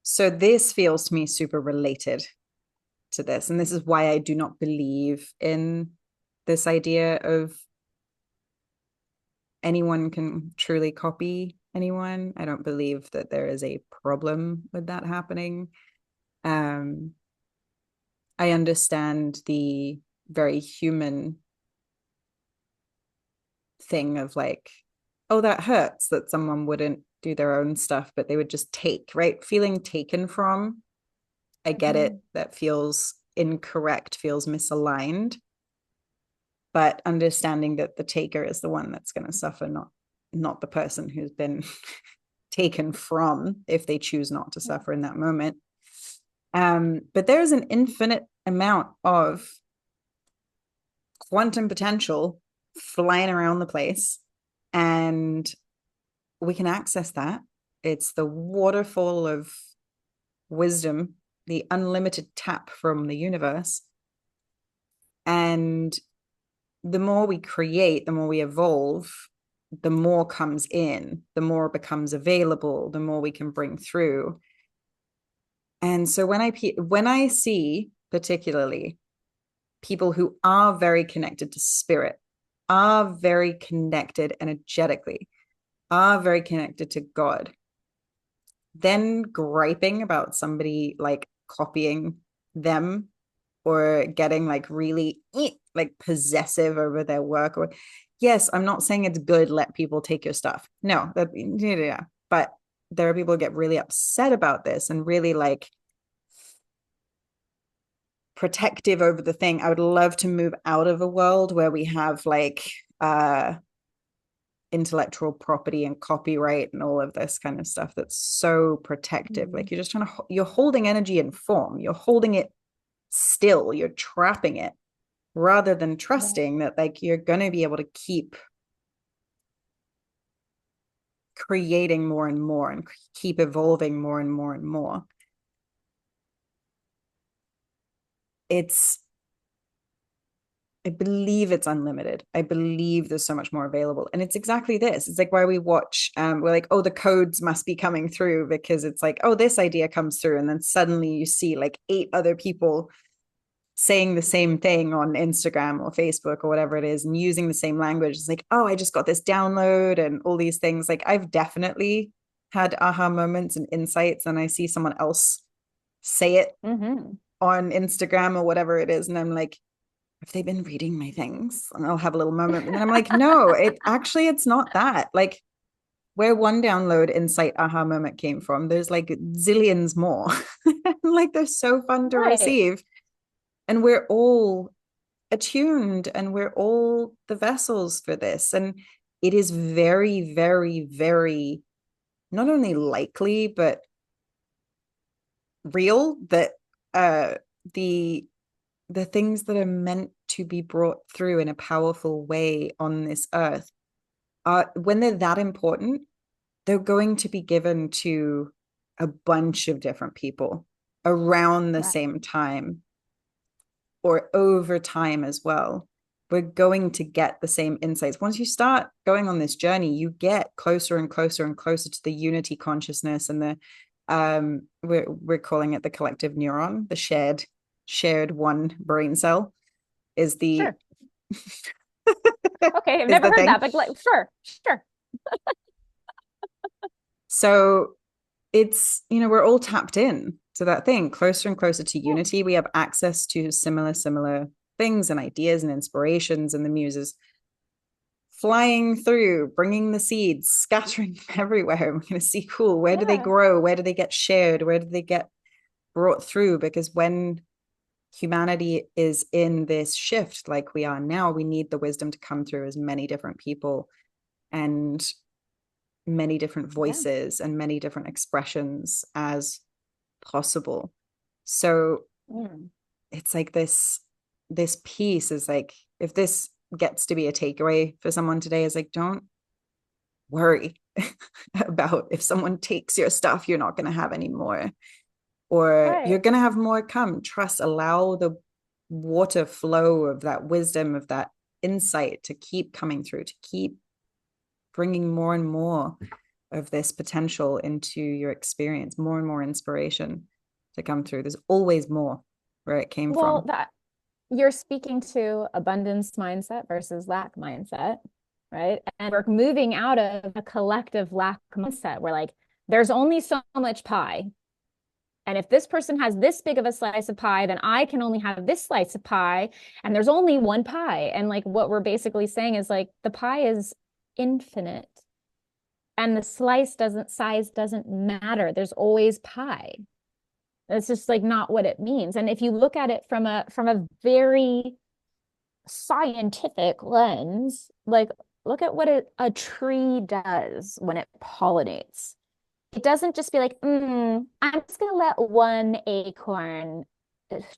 So this feels to me super related to this. And this is why I do not believe in this idea of anyone can truly copy anyone. I don't believe that there is a problem with that happening. I understand the very human thing of like, oh, that hurts that someone wouldn't do their own stuff, but they would just take, right? Feeling taken from. I get it. That feels incorrect, feels misaligned. But understanding that the taker is the one that's going to suffer, not the person who's been taken from, if they choose not to suffer in that moment. But there's an infinite amount of quantum potential flying around the place, and we can access that. It's the waterfall of wisdom, the unlimited tap from the universe. And the more we create, the more we evolve, the more comes in, the more becomes available, the more we can bring through. And so when I see particularly people who are very connected to spirit, are very connected energetically, are very connected to God, then griping about somebody like copying them or getting like really like possessive over their work, or yes, I'm not saying it's good, let people take your stuff, no, that yeah, but there are people who get really upset about this and really like protective over the thing. I would love to move out of a world where we have like intellectual property and copyright and all of this kind of stuff that's so protective. Like you're just trying to, you're holding energy in form, you're holding it still, you're trapping it rather than trusting that like you're going to be able to keep creating more and keep evolving more and more and more. It's, I believe it's unlimited. I believe there's so much more available. And it's exactly this. It's like why we watch, we're like, oh, the codes must be coming through because it's like, oh, this idea comes through. And then suddenly you see like 8 other people saying the same thing on Instagram or Facebook or whatever it is and using the same language. It's like, oh, I just got this download and all these things. Like I've definitely had aha moments and insights, and I see someone else say it on Instagram or whatever it is. And I'm like, have they been reading my things? And I'll have a little moment. And then I'm like, no, it's not that. Like where one download insight aha moment came from, there's like zillions more. Like they're so fun to receive. And we're all attuned and we're all the vessels for this. And it is very, very, very not only likely, but real that the things that are meant to be brought through in a powerful way on this earth are, when they're that important, they're going to be given to a bunch of different people around the same time or over time as well. We're going to get the same insights. Once you start going on this journey, you get closer and closer and closer to the unity consciousness and the we're calling it the collective neuron, the shared one brain cell is the sure. Okay, I've never heard that, but like, sure. So it's, you know, we're all tapped in to that thing, closer and closer to unity. We have access to similar things and ideas and inspirations, and the muses flying through, bringing the seeds, scattering everywhere. And we're going to see, cool, where do they grow? Where do they get shared? Where do they get brought through? Because when humanity is in this shift like we are now, we need the wisdom to come through as many different people and many different voices and many different expressions as possible. So it's like this piece is like, if this gets to be a takeaway for someone today, is like, don't worry about if someone takes your stuff, you're not going to have any more, or you're going to have more come. Trust, allow the water flow of that wisdom, of that insight to keep coming through, to keep bringing more and more of this potential into your experience, more and more inspiration to come through. There's always more where it came from. That you're speaking to abundance mindset versus lack mindset, right? And we're moving out of a collective lack mindset where like there's only so much pie. And if this person has this big of a slice of pie, then I can only have this slice of pie. And there's only one pie. And like what we're basically saying is like the pie is infinite. And the size doesn't matter. There's always pie. It's just like not what it means. And if you look at it from a very scientific lens, like look at what a tree does when it pollinates. It doesn't just be like, I'm just gonna let one acorn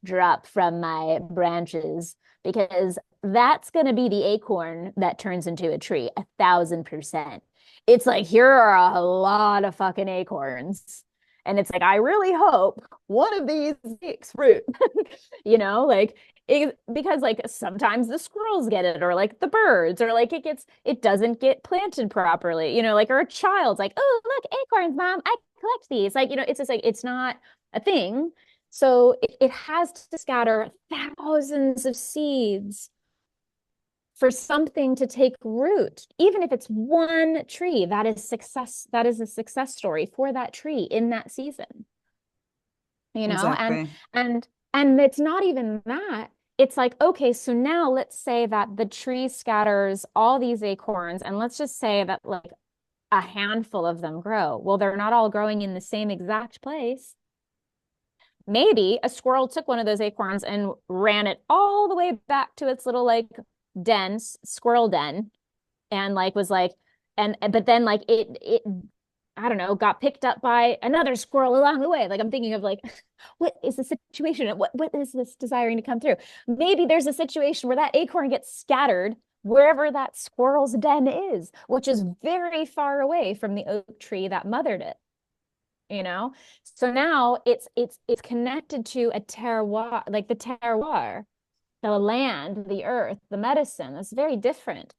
drop from my branches because that's gonna be the acorn that turns into a tree, 1,000%. It's like, here are a lot of fucking acorns. And it's like, I really hope one of these takes fruit, you know, like because like sometimes the squirrels get it or like the birds or like it doesn't get planted properly, you know, like, or a child's like, oh, look, acorns, mom, I collect these. Like, you know, it's just like, it's not a thing. So it has to scatter thousands of seeds for something to take root, even if it's one tree. That is success. That is a success story for that tree in that season, you know. Exactly. And it's not even that. It's like, okay, so now let's say that the tree scatters all these acorns, and let's just say that like a handful of them grow. Well, they're not all growing in the same exact place, maybe a squirrel took one of those acorns and ran it all the way back to its little like den, squirrel den, and like was like, and but then like it I don't know, got picked up by another squirrel along the way. Like I'm thinking of like, what is the situation? What is this desiring to come through? Maybe there's a situation where that acorn gets scattered wherever that squirrel's den is, which is very far away from the oak tree that mothered it, you know? So now it's connected to a terroir, like the terroir, the land, the earth, the medicine. It's very different.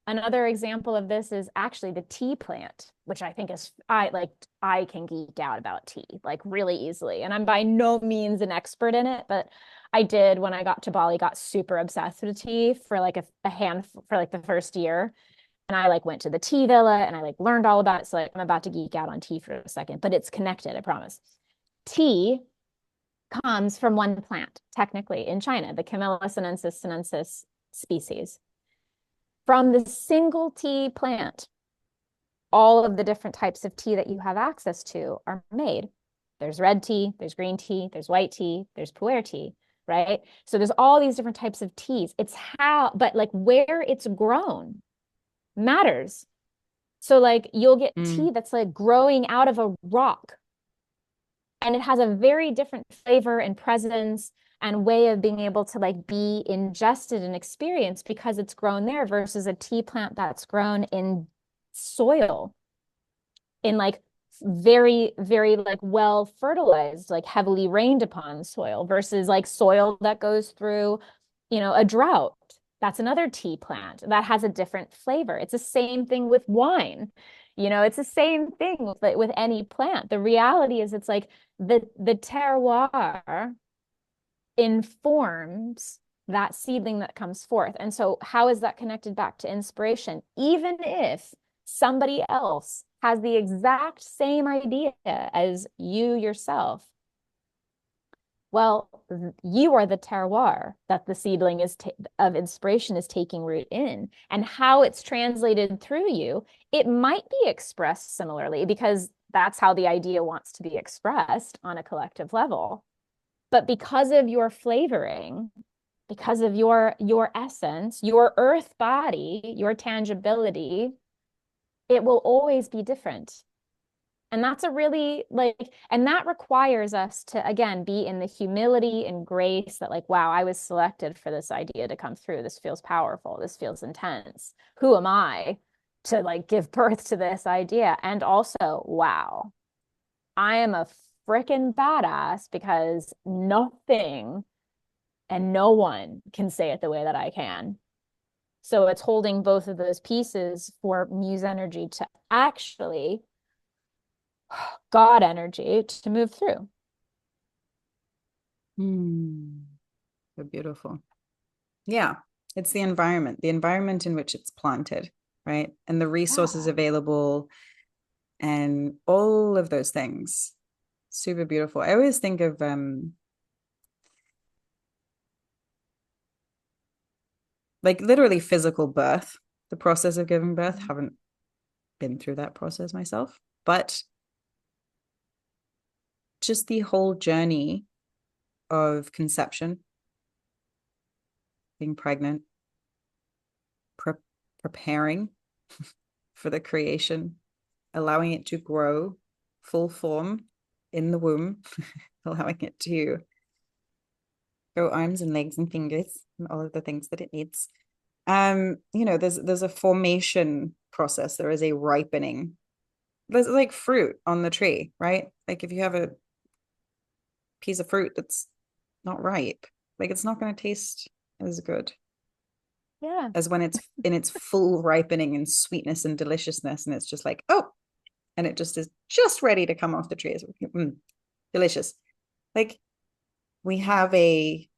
Another example of this is actually the tea plant, which I think is I can geek out about tea like really easily. And I'm by no means an expert in it, but I did when I got to Bali, got super obsessed with tea for like a handful for like the first year. And I like went to the tea villa and I like learned all about it. So like I'm about to geek out on tea for a second, but it's connected, I promise. Tea comes from one plant, technically, in China, the Camellia sinensis species. From the single tea plant, all of the different types of tea that you have access to are made. There's red tea, there's green tea, there's white tea, there's pu'er tea, right? So there's all these different types of teas. It's how, but like where it's grown matters. So like you'll get tea that's like growing out of a rock, and it has a very different flavor and presence and way of being able to like be ingested and experienced because it's grown there versus a tea plant that's grown in soil, in like very, very like well fertilized, like heavily rained upon soil versus like soil that goes through, you know, a drought. That's another tea plant that has a different flavor. It's the same thing with wine. You know, it's the same thing with any plant. The reality is it's like the terroir informs that seedling that comes forth. And so how is that connected back to inspiration? Even if somebody else has the exact same idea as you yourself, well, you are the terroir that the seedling is of inspiration is taking root in, and how it's translated through you, it might be expressed similarly because that's how the idea wants to be expressed on a collective level. But because of your flavoring, because of your essence, your earth body, your tangibility, it will always be different. And that's a really like, and that requires us to, again, be in the humility and grace that, like, wow, I was selected for this idea to come through. This feels powerful. This feels intense. Who am I to like give birth to this idea? And also, wow, I am a freaking badass because nothing and no one can say it the way that I can. So it's holding both of those pieces for muse energy to actually God energy to move through. So beautiful. Yeah, it's the environment in which it's planted, right? And the resources Yeah. available and all of those things. Super beautiful. I always think of like literally physical birth, the process of giving birth. Haven't been through that process myself, but just the whole journey of conception, being pregnant, preparing for the creation, allowing it to grow full form in the womb, allowing it to grow arms and legs and fingers and all of the things that it needs. You know, there's a formation process, there is a ripening. There's like fruit on the tree, right? Like if you have a piece of fruit that's not ripe, like it's not going to taste as good Yeah. as when it's in its full ripening and sweetness and deliciousness, and it's just like, oh, and it just is just ready to come off the tree. It's delicious. Like we have in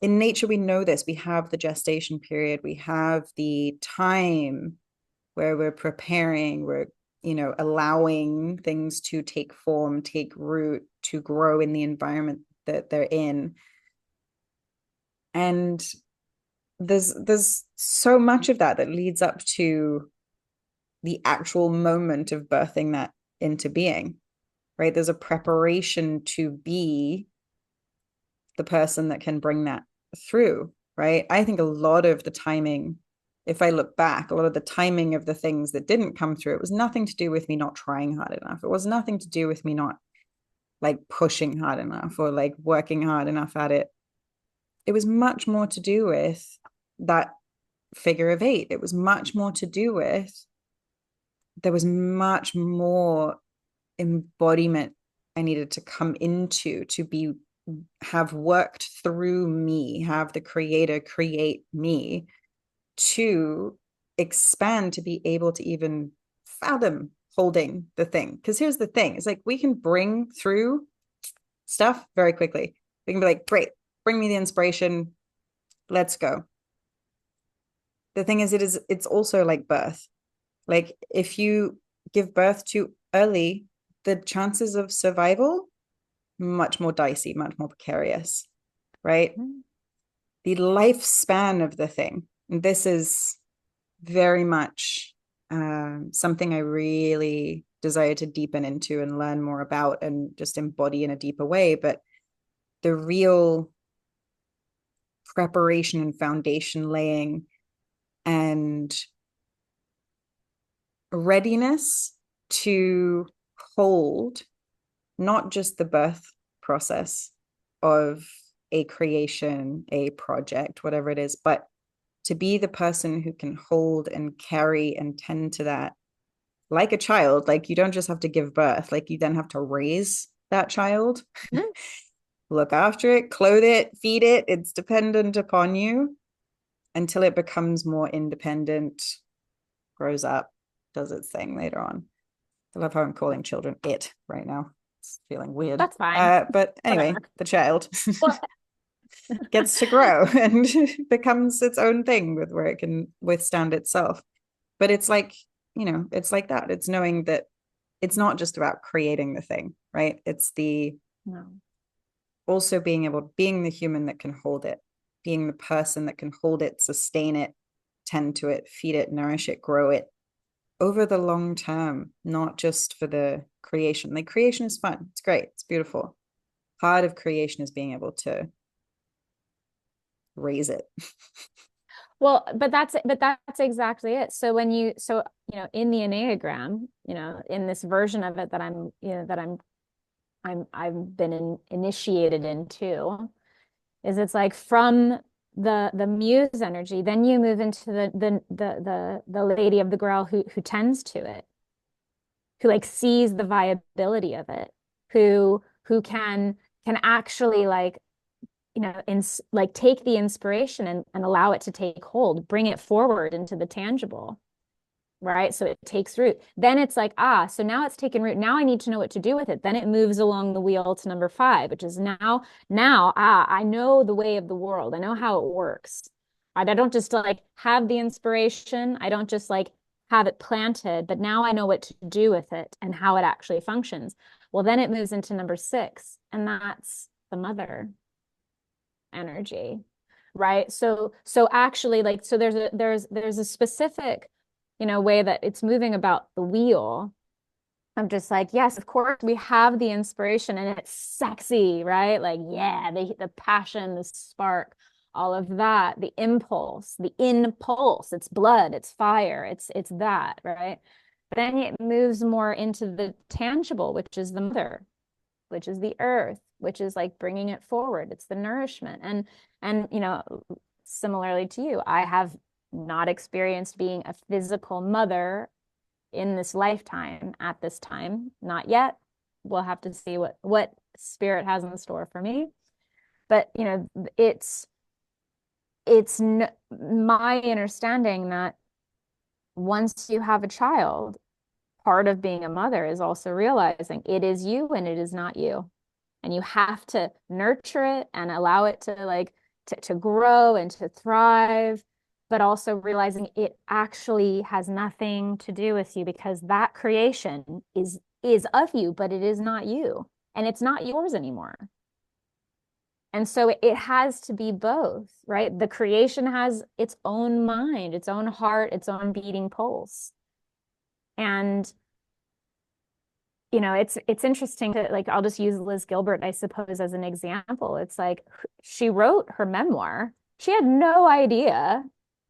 nature, we know this, we have the gestation period, we have the time where we're preparing, we're, you know, allowing things to take form, take root, to grow in the environment that they're in. And there's so much of that leads up to the actual moment of birthing that into being, right? There's a preparation to be the person that can bring that through, right? I think a lot of the timing, if I look back, a lot of the timing of the things that didn't come through, it was nothing to do with me not trying hard enough. It was nothing to do with me not like pushing hard enough or like working hard enough at it. It was much more to do with that figure of eight. It was much more to do with, there was much more embodiment I needed to come into to be, have worked through me, have the creator create me to expand to be able to even fathom holding the thing. Because here's the thing, it's like we can bring through stuff very quickly. We can be like, great, bring me the inspiration, let's go. The thing is, it's also like birth. Like if you give birth too early, the chances of survival much more dicey, much more precarious, right? Mm-hmm. The lifespan of the thing, and this is very much something I really desire to deepen into and learn more about and just embody in a deeper way. But the real preparation and foundation laying and readiness to hold not just the birth process of a creation, a project, whatever it is, but to be the person who can hold and carry and tend to that like a child. Like you don't just have to give birth, like you then have to raise that child, Mm-hmm. look after it, clothe it, feed it. It's dependent upon you until it becomes more independent, grows up, does its thing later on. I love how I'm calling children it right now. It's feeling weird. That's fine. But anyway, Whatever. the child Well, gets to grow and becomes its own thing with where it can withstand itself. But it's like, it's like that. It's knowing that it's not just about creating the thing, right? It's the no. also being the human that can hold it, being the person that can hold it, sustain it, tend to it, feed it, nourish it, grow it over the long term, not just for the creation. Like creation is fun. It's great. It's beautiful. Part of creation is being able to raise it. Well, but that's exactly it. So in the Enneagram, in this version of it that I've been initiated into, is it's like from the muse energy, then you move into the lady of the grail who tends to it, who like sees the viability of it, who can actually like like take the inspiration and allow it to take hold, bring it forward into the tangible, right? So it takes root. Then it's like, so now it's taken root. Now I need to know what to do with it. Then it moves along the wheel to number 5, which is now, I know the way of the world. I know how it works. Right? I don't just like have the inspiration. I don't just like have it planted, but now I know what to do with it and how it actually functions. Well, then it moves into number 6, and that's the mother energy, right? So actually, like, so there's a specific way that it's moving about the wheel. I'm just like, yes, of course we have the inspiration and it's sexy, right? Like, yeah, the passion, the spark, all of that, the impulse, it's blood, it's fire, it's that, right? But then it moves more into the tangible, which is the mother, which is the earth, which is like bringing it forward. It's the nourishment. And similarly to you, I have not experienced being a physical mother in this lifetime at this time, not yet. We'll have to see what spirit has in store for me. But it's my understanding that once you have a child, part of being a mother is also realizing it is you and it is not you. And you have to nurture it and allow it to like to grow and to thrive, but also realizing it actually has nothing to do with you, because that creation is of you, but it is not you, and it's not yours anymore. And so it has to be both, right? The creation has its own mind, its own heart, its own beating pulse. And it's interesting to like, I'll just use Liz Gilbert, I suppose, as an example. It's like she wrote her memoir. She had no idea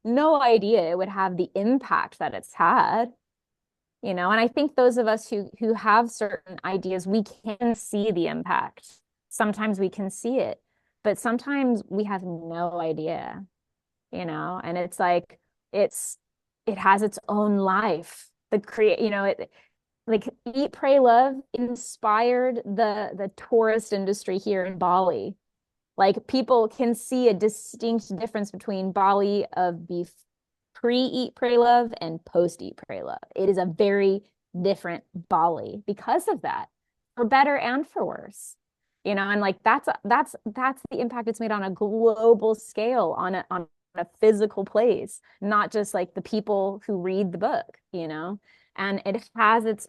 it would have the impact that it's had, and I think those of us who have certain ideas, we can see the impact. Sometimes we can see it, but sometimes we have no idea, and it's like it's it has its own life. The create, it like Eat, Pray, Love inspired the tourist industry here in Bali. Like people can see a distinct difference between Bali of beef pre-Eat, Pray, Love and post-Eat, Pray, Love. It is a very different Bali because of that, for better and for worse. And like that's the impact it's made on a global scale, on a physical place, not just like the people who read the book. And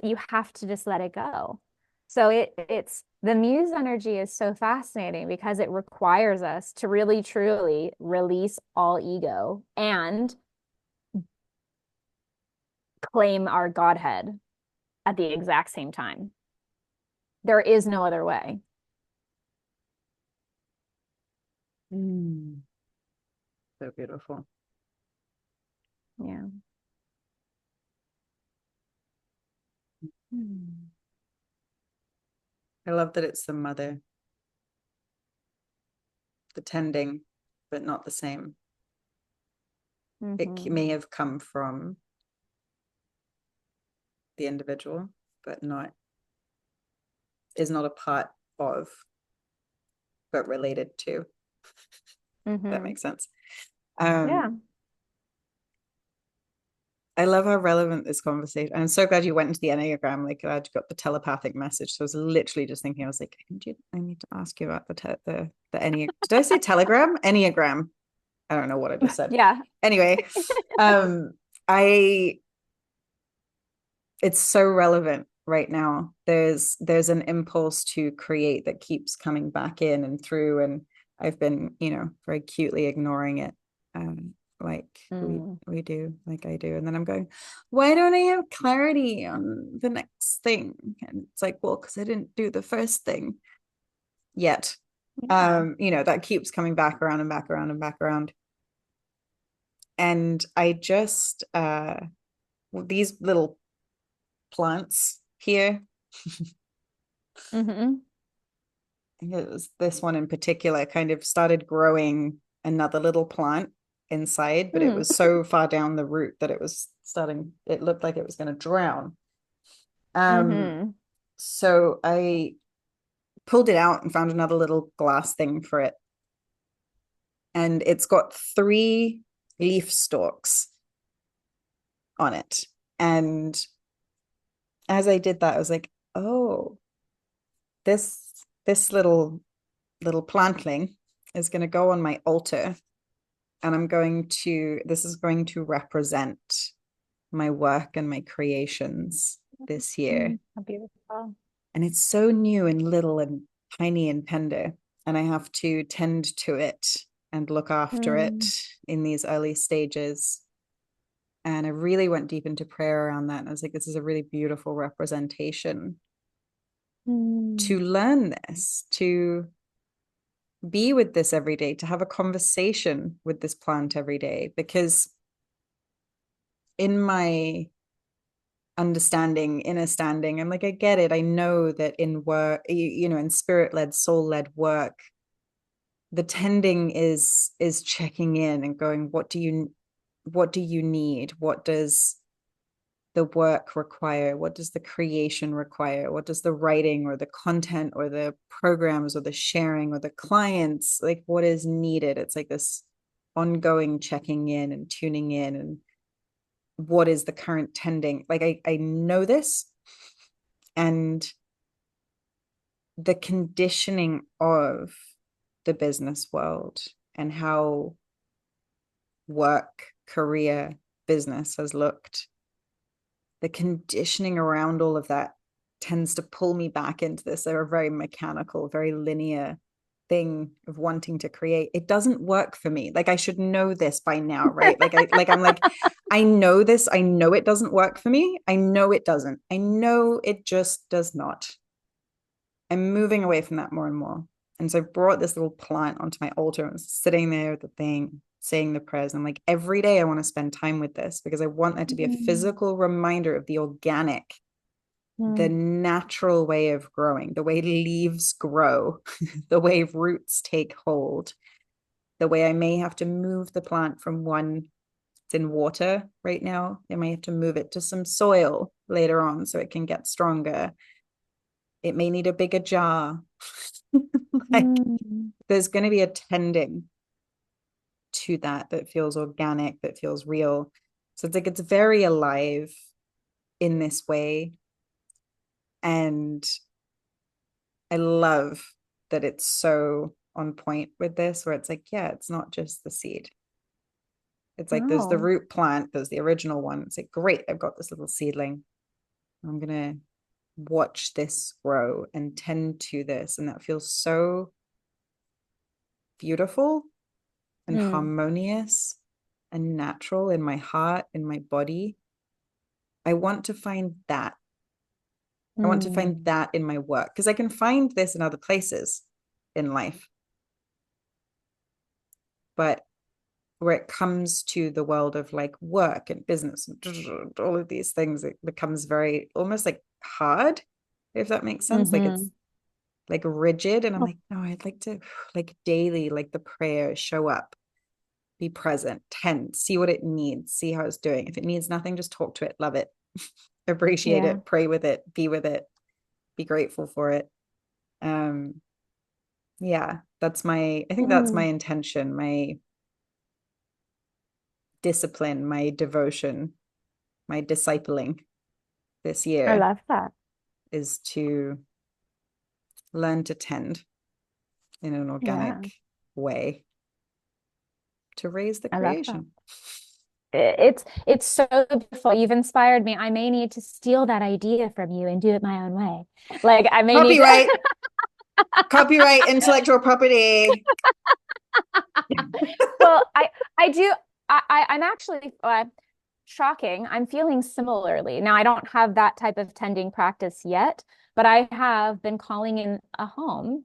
you have to just let it go. So it's the muse energy is so fascinating because it requires us to really truly release all ego and claim our godhead at the exact same time. There is no other way. So beautiful. Yeah. I love that it's the mother, the tending, but not the same. It may have come from the individual, but is not a part of, but related to. That makes sense. Yeah. I love how relevant this conversation. I'm so glad you went into the Enneagram. Like, glad you got the telepathic message. So I was literally just thinking, I was like, I need to ask you about the Enneagram. Did I say telegram? Enneagram. I don't know what I just said. Yeah. Anyway, it's so relevant right now. There's an impulse to create that keeps coming back in and through, and I've been, very acutely ignoring it. Like we do, like I do. And then I'm going, why don't I have clarity on the next thing? And it's like, well, because I didn't do the first thing yet. That keeps coming back around and back around and back around. And I just these little plants here. It was this one in particular kind of started growing another little plant inside, but it was so far down the root that it looked like it was going to drown. So I pulled it out and found another little glass thing for it. And it's got 3 leaf stalks on it. And as I did that, I was like, oh, this little plantling is going to go on my altar, and this is going to represent my work and my creations this year. How beautiful. And it's so new and little and tiny and tender, and I have to tend to it and look after it in these early stages. And I really went deep into prayer around that, and I was like, this is a really beautiful representation to learn this, to be with this every day, to have a conversation with this plant every day. Because in my inner standing, I'm like, I get it. I know that in work, in spirit-led, soul-led work, the tending is checking in and going, what do you need? What does the work require? What does the creation require? What does the writing or the content or the programs or the sharing or the clients, like what is needed? It's like this ongoing checking in and tuning in, and what is the current tending? Like I know this, and the conditioning of the business world and how work, career, business has looked, the conditioning around all of that tends to pull me back into this. They're a very mechanical, very linear thing of wanting to create. It doesn't work for me. Like I should know this by now, right? I'm like, I know this. I know it doesn't work for me. I know it doesn't. I know it just does not. I'm moving away from that more and more. And so I brought this little plant onto my altar and was sitting there with the thing, saying the prayers. I'm like, every day I want to spend time with this because I want there to be a Mm, physical reminder of the organic, the mm, natural way of growing, the way leaves grow, the way roots take hold, the way I may have to move the plant from one, it's in water right now. I may have to move it to some soil later on so it can get stronger. It may need a bigger jar. Like mm, there's going to be a tending to that that feels organic, that feels real. So it's like it's very alive in this way. And I love that it's so on point with this, where it's like, yeah, it's not just the seed. It's like there's the no. root plant, there's the original one. It's like, great, I've got this little seedling. I'm going to watch this grow and tend to this. And that feels so beautiful and Mm, harmonious and natural in my heart, in my body. I want to find that. I want to find mm, that in my work because I can find this in other places in life. But where it comes to the world of like work and business and all of these things, it becomes very almost like hard, if that makes sense. Like it's mm-hmm. like rigid. And I'm Oh, like, no, I'd like to like daily, like the prayer, show up, be present, tend, see what it needs, see how it's doing. If it needs nothing, just talk to it, love it, appreciate yeah. it, pray with it, be grateful for it. Um, yeah, I think that's my Mm, intention, my discipline, my devotion, my discipling this I year love that. is to learn to tend in an Yeah, organic way to raise the I love that. creation. It's so beautiful. You've inspired me. I may need to steal that idea from you and do it my own way. Like I may need to. Copyright, copyright, intellectual property. Well, I do. I'm actually shocking. I'm feeling similarly. Now, I don't have that type of tending practice yet, but I have been calling in a home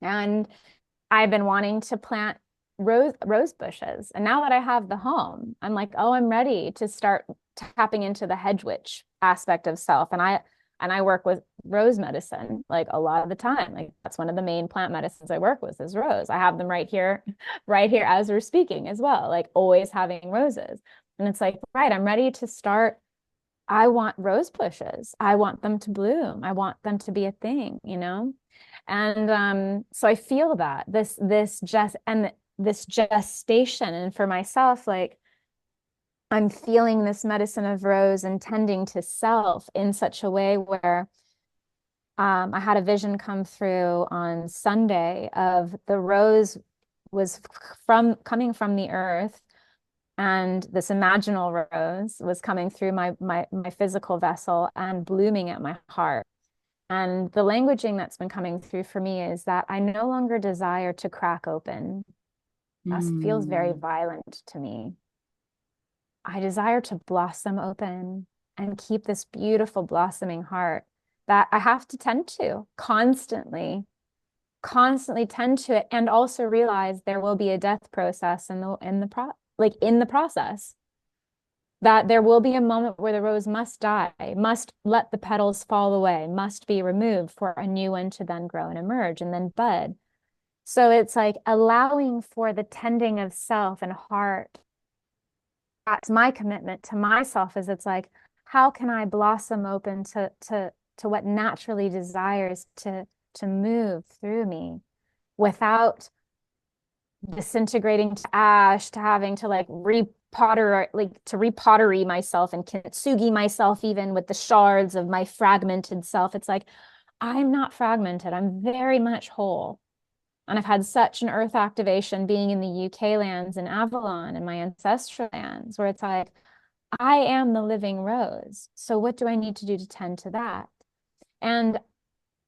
and I've been wanting to plant rose bushes. And now that I have the home, I'm like, oh, I'm ready to start tapping into the hedge witch aspect of self. And I work with rose medicine like a lot of the time. Like that's one of the main plant medicines I work with is rose. I have them right here, right here as we're speaking as well, like always having roses. And it's like, right, I'm ready to start. I want rose bushes. I want them to bloom. I want them to be a thing, you know? And so I feel that this gestation, and for myself, like I'm feeling this medicine of rose and tending to self in such a way where I had a vision come through on Sunday of the rose was from coming from the earth, and this imaginal rose was coming through my physical vessel and blooming at my heart. And the languaging that's been coming through for me is that I no longer desire to crack open. That feels very Mm. violent to me. I desire to blossom open and keep this beautiful blossoming heart that I have to tend to constantly tend to it, and also realize there will be a death process in the process. That there will be a moment where the rose must die, must let the petals fall away, must be removed for a new one to then grow and emerge and then bud. So it's like allowing for the tending of self and heart. That's my commitment to myself is it's like, how can I blossom open to what naturally desires to move through me without disintegrating to ash, to having to like repottery myself and kintsugi myself even with the shards of my fragmented self. It's like I'm not fragmented. I'm very much whole. And I've had such an earth activation being in the UK lands and Avalon and my ancestral lands where it's like I am the living rose. So what do I need to do to tend to that? And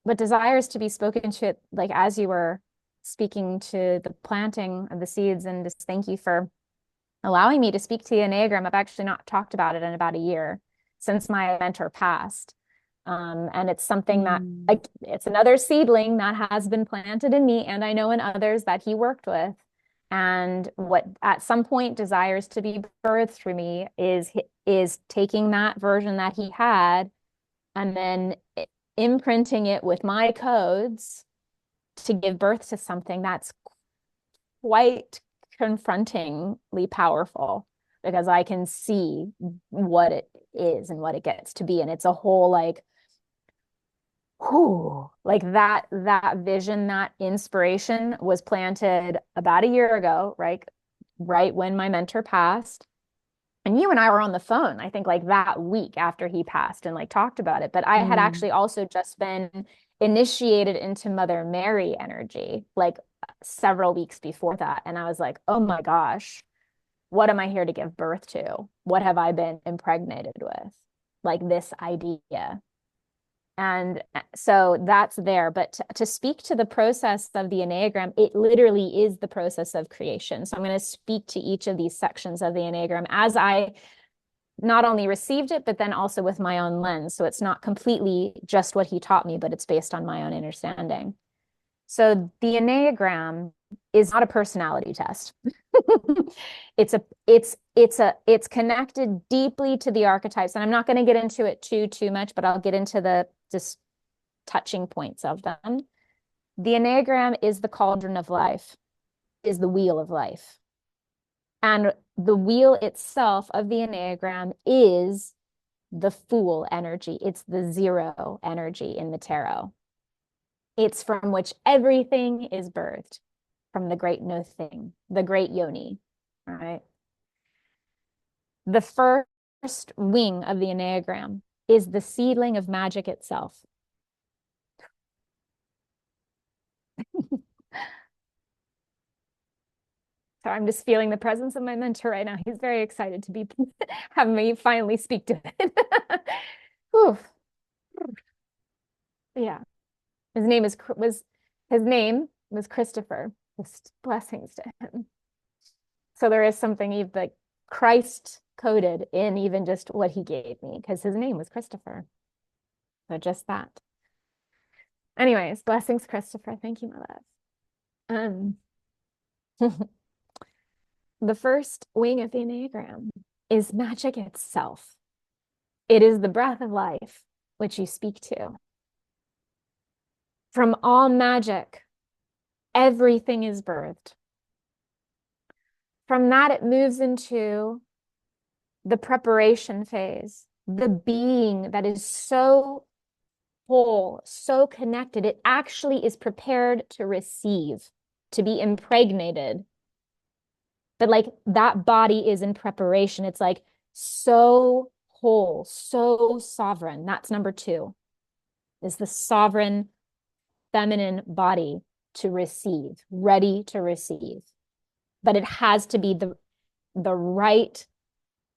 what desires to be spoken to it, like as you were speaking to the planting of the seeds, and just thank you for allowing me to speak to the Enneagram. I've actually not talked about it in about a year since my mentor passed. And it's something that Mm. it's another seedling that has been planted in me, and I know in others that he worked with. And what at some point desires to be birthed through me is taking that version that he had and then imprinting it with my codes to give birth to something that's quite confrontingly powerful because I can see what it is and what it gets to be. And it's a whole like, whew, like that vision, that inspiration was planted about a year ago, right when my mentor passed. And you and I were on the phone, I think like that week after he passed and like talked about it. But I had Mm. actually also just been initiated into Mother Mary energy like several weeks before that. And I was like, oh my gosh, what am I here to give birth to? What have I been impregnated with? Like this idea. And so that's there. But to speak to the process of the Enneagram, it literally is the process of creation. So I'm going to speak to each of these sections of the Enneagram as I not only received it, but then also with my own lens. So it's not completely just what he taught me, but it's based on my own understanding. So the Enneagram is not a personality test. It's connected deeply to the archetypes. And I'm not going to get into it too much, but I'll get into the just touching points of them. The Enneagram is the cauldron of life, is the wheel of life. And the wheel itself of the Enneagram is the Fool energy. It's the zero energy in the tarot. It's from which everything is birthed, from the great no thing, the great yoni, right? The first wing of the Enneagram is the seedling of magic itself. So I'm just feeling the presence of my mentor right now. He's very excited to be have me finally speak to it. Whew. Yeah. His name was Christopher. Just blessings to him. So there is something like Christ coded in even just what he gave me because his name was Christopher. So just that. Anyways, blessings, Christopher. Thank you, my love. The first wing of the Enneagram is magic itself. It is the breath of life which you speak to. From all magic, everything is birthed. From that, it moves into the preparation phase, the being that is so whole, so connected. It actually is prepared to receive, to be impregnated. But like that body is in preparation. It's like so whole, so sovereign. That's number two, is the sovereign feminine body to receive, ready to receive. But it has to be the right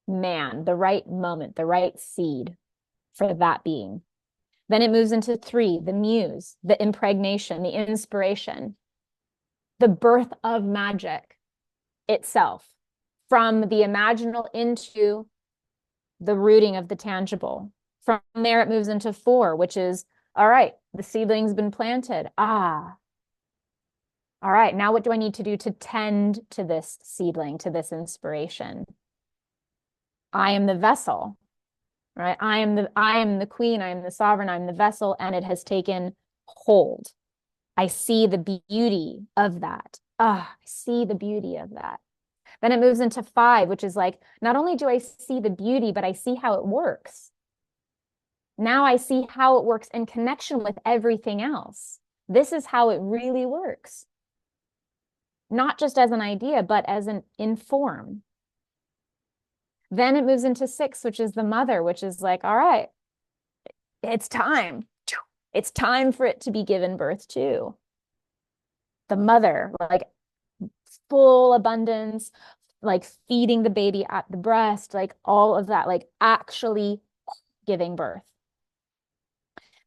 man, the right moment, the right seed for that being. Then it moves into three, the muse, the impregnation, the inspiration, the birth of magic itself, from the imaginal into the rooting of the tangible. From there, it moves into four, which is, all right, the seedling's been planted. Ah, all right, now what do I need to do to tend to this seedling, to this inspiration? I am the vessel, right? I am the queen, I am the sovereign, I'm the vessel, and it has taken hold. I see the beauty of that. Ah, I see the beauty of that. Then it moves into five, which is like, not only do I see the beauty, but I see how it works. Now I see how it works in connection with everything else. This is how it really works. Not just as an idea, but as an inform. Then it moves into six, which is the mother, which is like, all right, it's time. It's time for it to be given birth to. The mother, like full abundance, like feeding the baby at the breast, like all of that, like actually giving birth.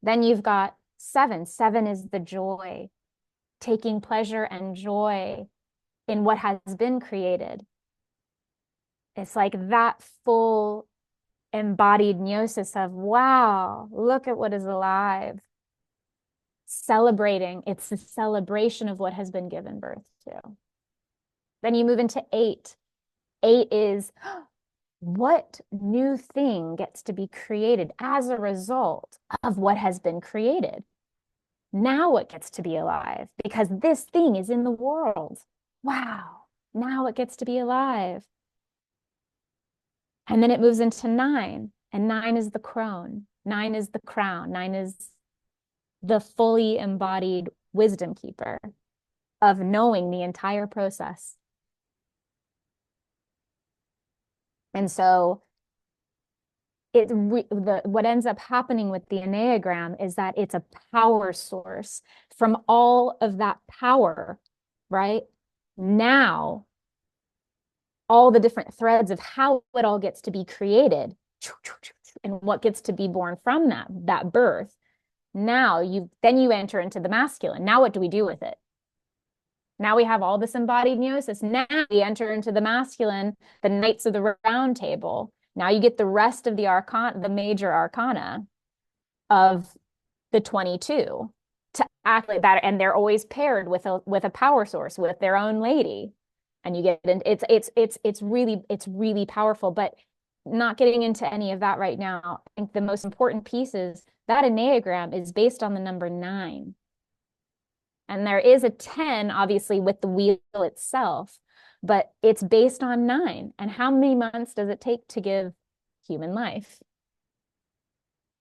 Then you've got seven. Seven is the joy, taking pleasure and joy in what has been created. It's like that full embodied gnosis of, wow, look at what is alive. Celebrating. It's the celebration of what has been given birth to. Then you move into 8. 8 is what new thing gets to be created as a result of what has been created. Now it gets to be alive because this thing is in the world. Wow. Now it gets to be alive. And then it moves into 9, and 9 is the crone. 9 is the crown. 9 is the fully embodied wisdom keeper of knowing the entire process. And so what ends up happening with the Enneagram is that it's a power source. From all of that power, right? Now, all the different threads of how it all gets to be created and what gets to be born from that birth. Now you enter into the masculine. Now what do we do with it? Now we have all this embodied gnosis. Now we enter into the masculine, the Knights of the Round Table. Now you get the rest of the arcana, the major arcana of the 22 to act like that. And they're always paired with a power source, with their own lady. And you get it's really powerful, but not getting into any of that right now. I think the most important piece is that Enneagram is based on the number 9. And there is a 10, obviously, with the wheel itself, but it's based on 9. And how many months does it take to give human life?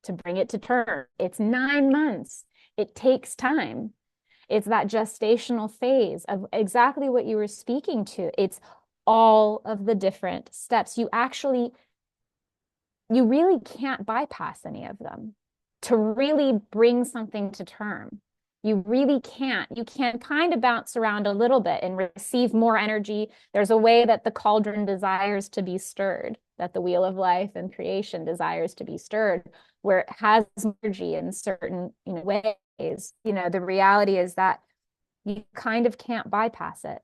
To bring it to term? It's 9 months. It takes time. It's that gestational phase of exactly what you were speaking to. It's all of the different steps. You really can't bypass any of them to really bring something to term. You really can't. You can kind of bounce around a little bit and receive more energy. There's a way that the cauldron desires to be stirred, that the wheel of life and creation desires to be stirred, where it has energy in certain ways. The reality is that you kind of can't bypass it.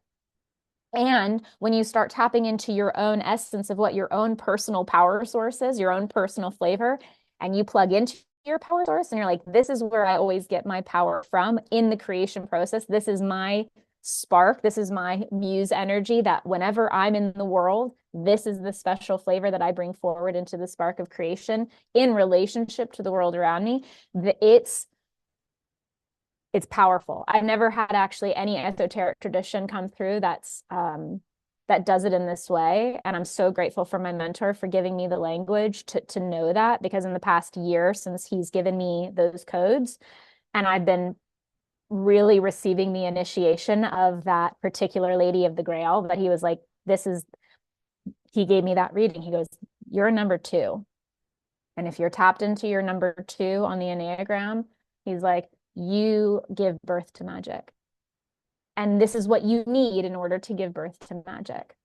And when you start tapping into your own essence of what your own personal power source is, your own personal flavor, and you plug into your power source and you're like, this is where I always get my power from in the creation process. This is my spark. This is my muse energy that whenever I'm in the world, this is the special flavor that I bring forward into the spark of creation in relationship to the world around me. It's powerful. I've never had actually any esoteric tradition come through that does it in this way. And I'm so grateful for my mentor for giving me the language to know that, because in the past year since he's given me those codes, and I've been really receiving the initiation of that particular Lady of the Grail, that he was like, he gave me that reading. He goes, you're a number 2. And if you're tapped into your number 2 on the Enneagram, he's like, you give birth to magic. And this is what you need in order to give birth to magic.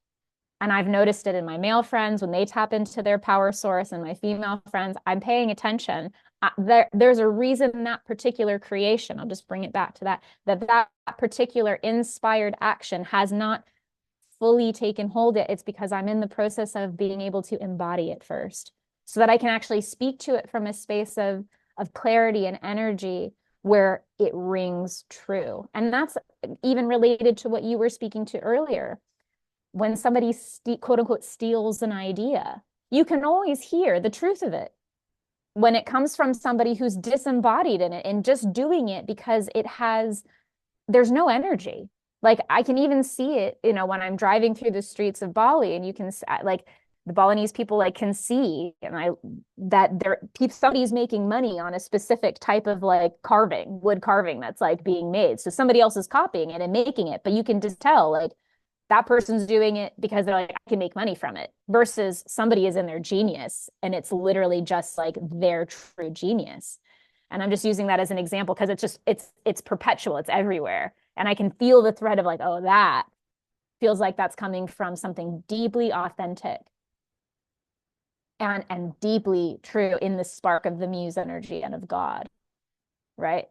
And I've noticed it in my male friends when they tap into their power source, and my female friends, I'm paying attention. There's a reason that particular creation, I'll just bring it back to that particular inspired action has not fully taken hold yet. It's because I'm in the process of being able to embody it first, so that I can actually speak to it from a space of clarity and energy where it rings true. And that's even related to what you were speaking to earlier. When somebody quote unquote steals an idea, you can always hear the truth of it when it comes from somebody who's disembodied in it and just doing it because there's no energy. Like I can even see it, when I'm driving through the streets of Bali, and you can like the Balinese people can see, and somebody's making money on a specific type of wood carving that's being made. So somebody else is copying it and making it, but you can just tell that person's doing it because they're like, I can make money from it, versus somebody is in their genius and it's literally just their true genius. And I'm just using that as an example because it's perpetual, it's everywhere. And I can feel the thread of oh, that feels like that's coming from something deeply authentic and deeply true in the spark of the muse energy and of God, right?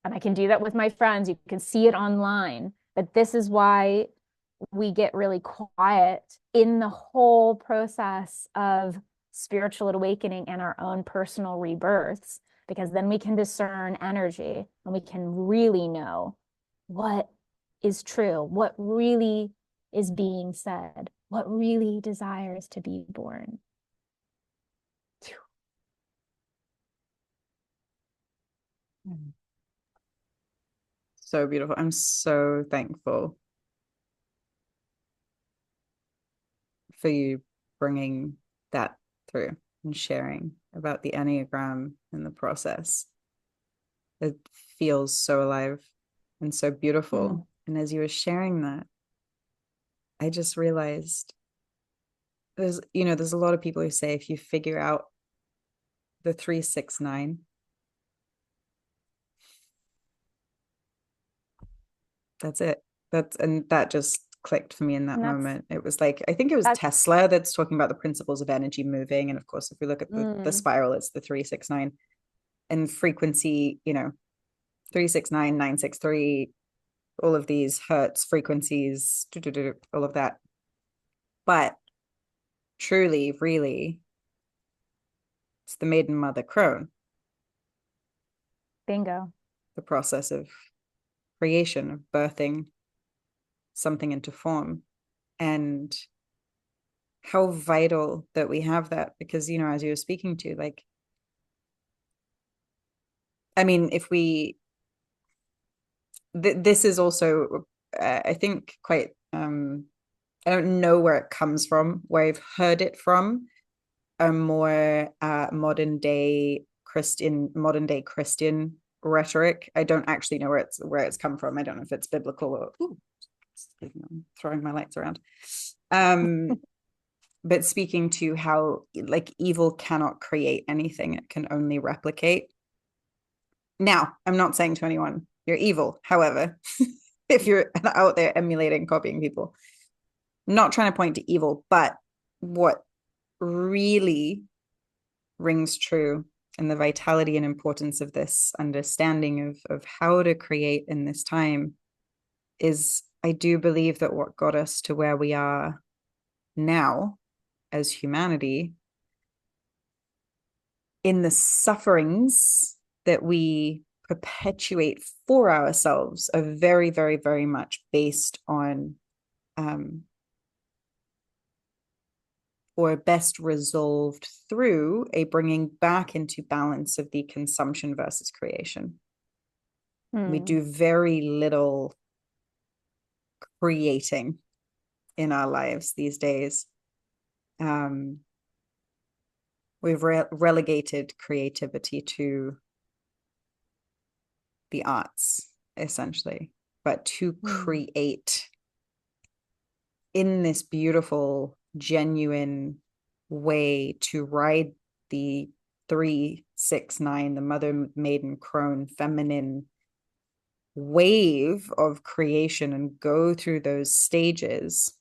And I can do that with my friends. You can see it online. But this is why we get really quiet in the whole process of spiritual awakening and our own personal rebirths, because then we can discern energy and we can really know what is true, what really is being said, what really desires to be born. So beautiful. I'm so thankful for you bringing that through and sharing about the Enneagram and the process. It feels so alive and so beautiful. And as you were sharing that, I just realized there's a lot of people who say if you figure out the 369, that's it. That just clicked for me in that And moment. It was like, I think it was that's Tesla that's talking about the principles of energy moving. And of course, if we look at the spiral, it's the 369 and frequency, 369, 963, all of these hertz frequencies, all of that. But truly, really, it's the maiden mother crone, bingo. the process of creation, of birthing something into form. And how vital that we have that, because, as you were speaking to, like, I mean, if we, this is also, I think, quite, I don't know where it comes from, where I've heard it from, a more modern day Christian rhetoric. I don't actually know where it's come from. I don't know if it's biblical or throwing my lights around. But speaking to how like evil cannot create anything, it can only replicate. Now, I'm not saying to anyone you're evil. However, if you're out there emulating, copying people, I'm not trying to point to evil, but what really rings true and the vitality and importance of this understanding of how to create in this time is, I do believe that what got us to where we are now as humanity, in the sufferings that we perpetuate for ourselves, are very, very, very much based on or best resolved through a bringing back into balance of the consumption versus creation. We do very little creating in our lives these days. We've relegated creativity to the arts, essentially, but to create in this beautiful, genuine way, to ride the 369, the mother maiden crone feminine wave of creation, and go through those stages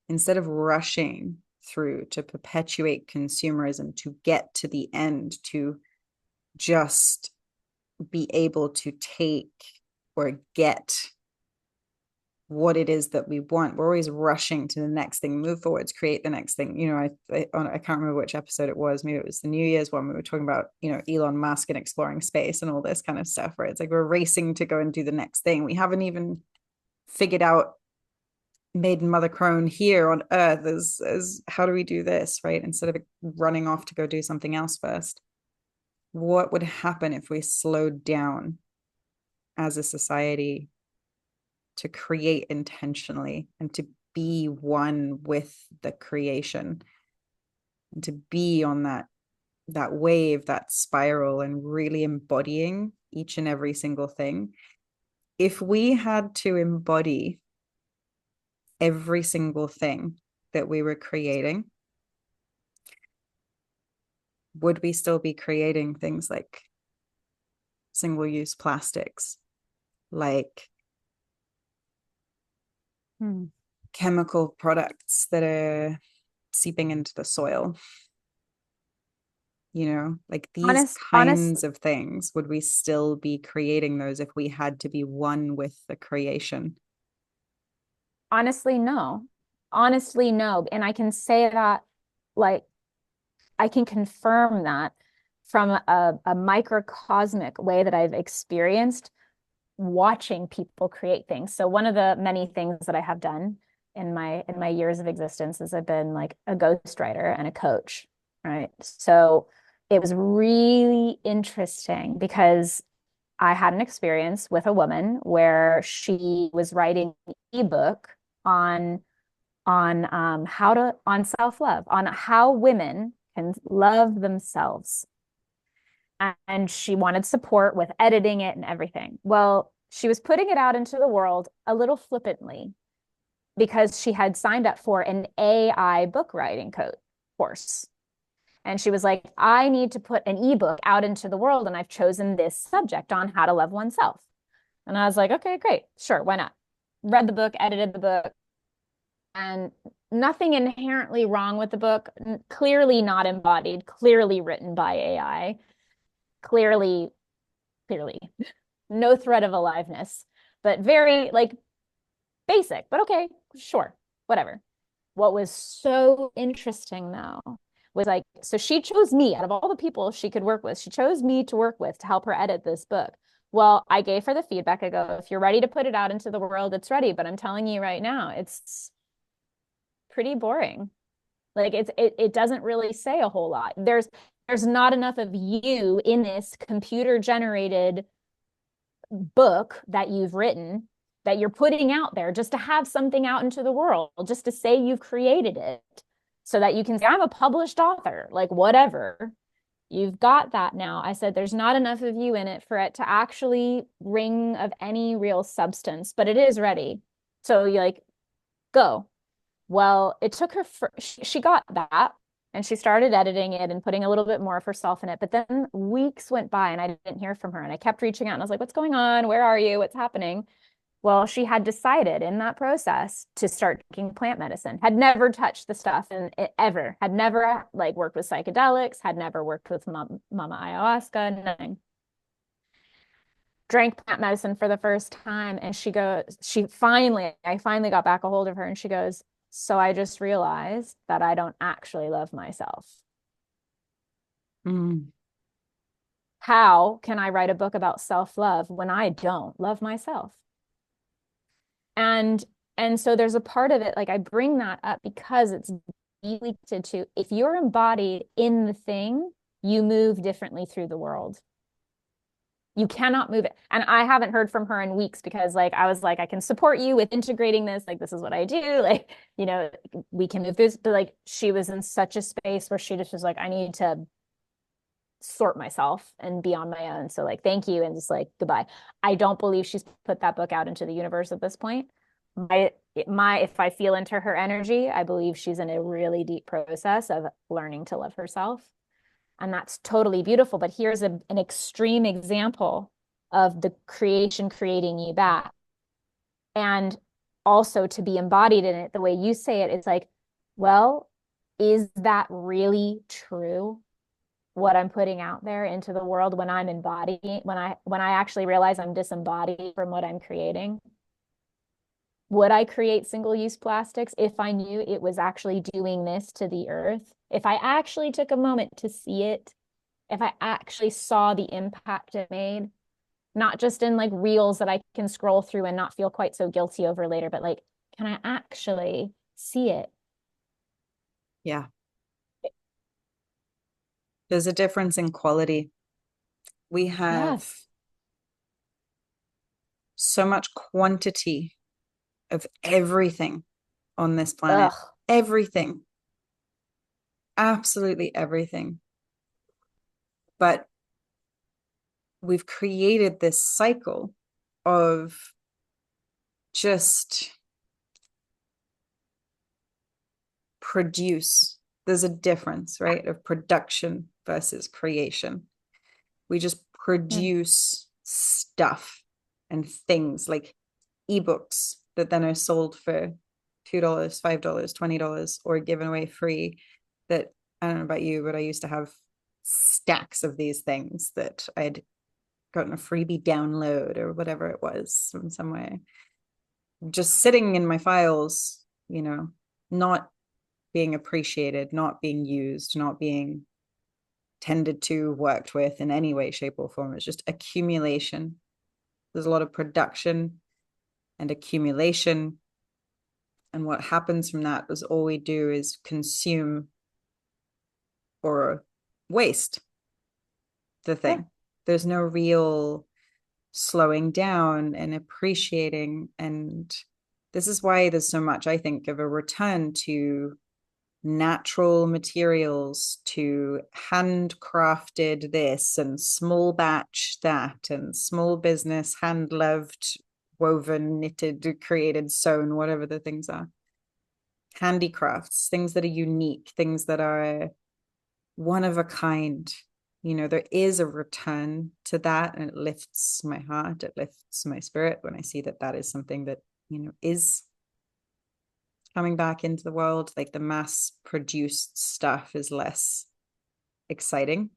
instead of rushing through to perpetuate consumerism to get to the end, to just be able to take or get what it is that we want. We're always rushing to the next thing, move forwards, create the next thing. I can't remember which episode it was. Maybe it was the New Year's one. We were talking about, Elon Musk and exploring space and all this kind of stuff, where it's like we're racing to go and do the next thing. We haven't even figured out maiden mother crone here on earth as how do we do this, right? Instead of running off to go do something else first. What would happen if we slowed down as a society to create intentionally and to be one with the creation and to be on that wave, that spiral, and really embodying each and every single thing? If we had to embody every single thing that we were creating, would we still be creating things like single-use plastics, like chemical products that are seeping into the soil? Like these kinds of things, would we still be creating those if we had to be one with the creation? Honestly, no. Honestly, no. And I can say that, like, I can confirm that from a microcosmic way that I've experienced watching people create things. So one of the many things that I have done in my years of existence is I've been like a ghostwriter and a coach, right? So it was really interesting because I had an experience with a woman where she was writing an ebook on how to on self-love, on how women can love themselves. And she wanted support with editing it and everything. Well, she was putting it out into the world a little flippantly because she had signed up for an AI book writing course. And she was like, I need to put an ebook out into the world, and I've chosen this subject on how to love oneself. And I was like, okay, great, sure, why not? Read the book, edited the book, and nothing inherently wrong with the book. Clearly not embodied, clearly written by AI, clearly, clearly, no threat of aliveness, but very like basic, but okay, sure, whatever. What was so interesting though was like, so she chose me out of all the people she could work with. She chose me to work with to help her edit this book. Well, I gave her the feedback. I go, if you're ready to put it out into the world, it's ready. But I'm telling you right now, it's pretty boring. Like it doesn't really say a whole lot. There's not enough of you in this computer generated book that you've written that you're putting out there just to have something out into the world, just to say you've created it so that you can say, I'm a published author, like whatever. You've got that now. I said, there's not enough of you in it for it to actually ring of any real substance, but it is ready. So you like, go. Well, it took her, she got that and she started editing it and putting a little bit more of herself in it. But then weeks went by and I didn't hear from her. And I kept reaching out and I was like, what's going on? Where are you? What's happening? Well, she had decided in that process to start taking plant medicine, had never touched the stuff and ever, had never like worked with psychedelics, had never worked with mama ayahuasca, nothing. Drank plant medicine for the first time. And I finally got back a hold of her and she goes, so I just realized that I don't actually love myself. Mm. How can I write a book about self-love when I don't love myself? And and so there's a part of it, like I bring that up because it's related to if you're embodied in the thing, you move differently through the world. You cannot move it. And I haven't heard from her in weeks because like I was like, I can support you with integrating this. Like, this is what I do. Like, you know, we can move this. But like she was in such a space where she just was like, I need to sort myself and be on my own. So like, thank you. And just like, goodbye. I don't believe she's put that book out into the universe at this point. If I feel into her energy, I believe she's in a really deep process of learning to love herself. And that's totally beautiful. But here's an extreme example of the creation creating you back. And also to be embodied in it, the way you say it, it's like, well, is that really true? What I'm putting out there into the world when I'm embodied, when I actually realize I'm disembodied from what I'm creating? Would I create single-use plastics if I knew it was actually doing this to the earth? If I actually took a moment to see it, if I actually saw the impact it made, not just in like reels that I can scroll through and not feel quite so guilty over later, but like, can I actually see it? Yeah. There's a difference in quality. We have Yes. so much quantity of everything on this planet. Ugh. Everything. Absolutely everything. But we've created this cycle of just produce. There's a difference, right? Of production versus creation. We just Mm. produce stuff and things like ebooks that then are sold for $2, $5, $20, or given away free. That I don't know about you, but I used to have stacks of these things that I'd gotten a freebie download or whatever it was from somewhere. just sitting in my files, not being appreciated, not being used, not being tended to, worked with in any way, shape, or form. It's just accumulation. There's a lot of production and accumulation. And what happens from that is all we do is consume or waste the Yeah. thing. There's no real slowing down and appreciating. And this is why there's so much, I think, of a return to natural materials, to handcrafted this and small batch that, and small business, hand loved, woven, knitted, created, sewn, whatever the things are. Handicrafts, things that are unique, things that are one of a kind. There is a return to that, and it lifts my heart, it lifts my spirit when I see that that is something that, is coming back into the world. Like the mass produced stuff is less exciting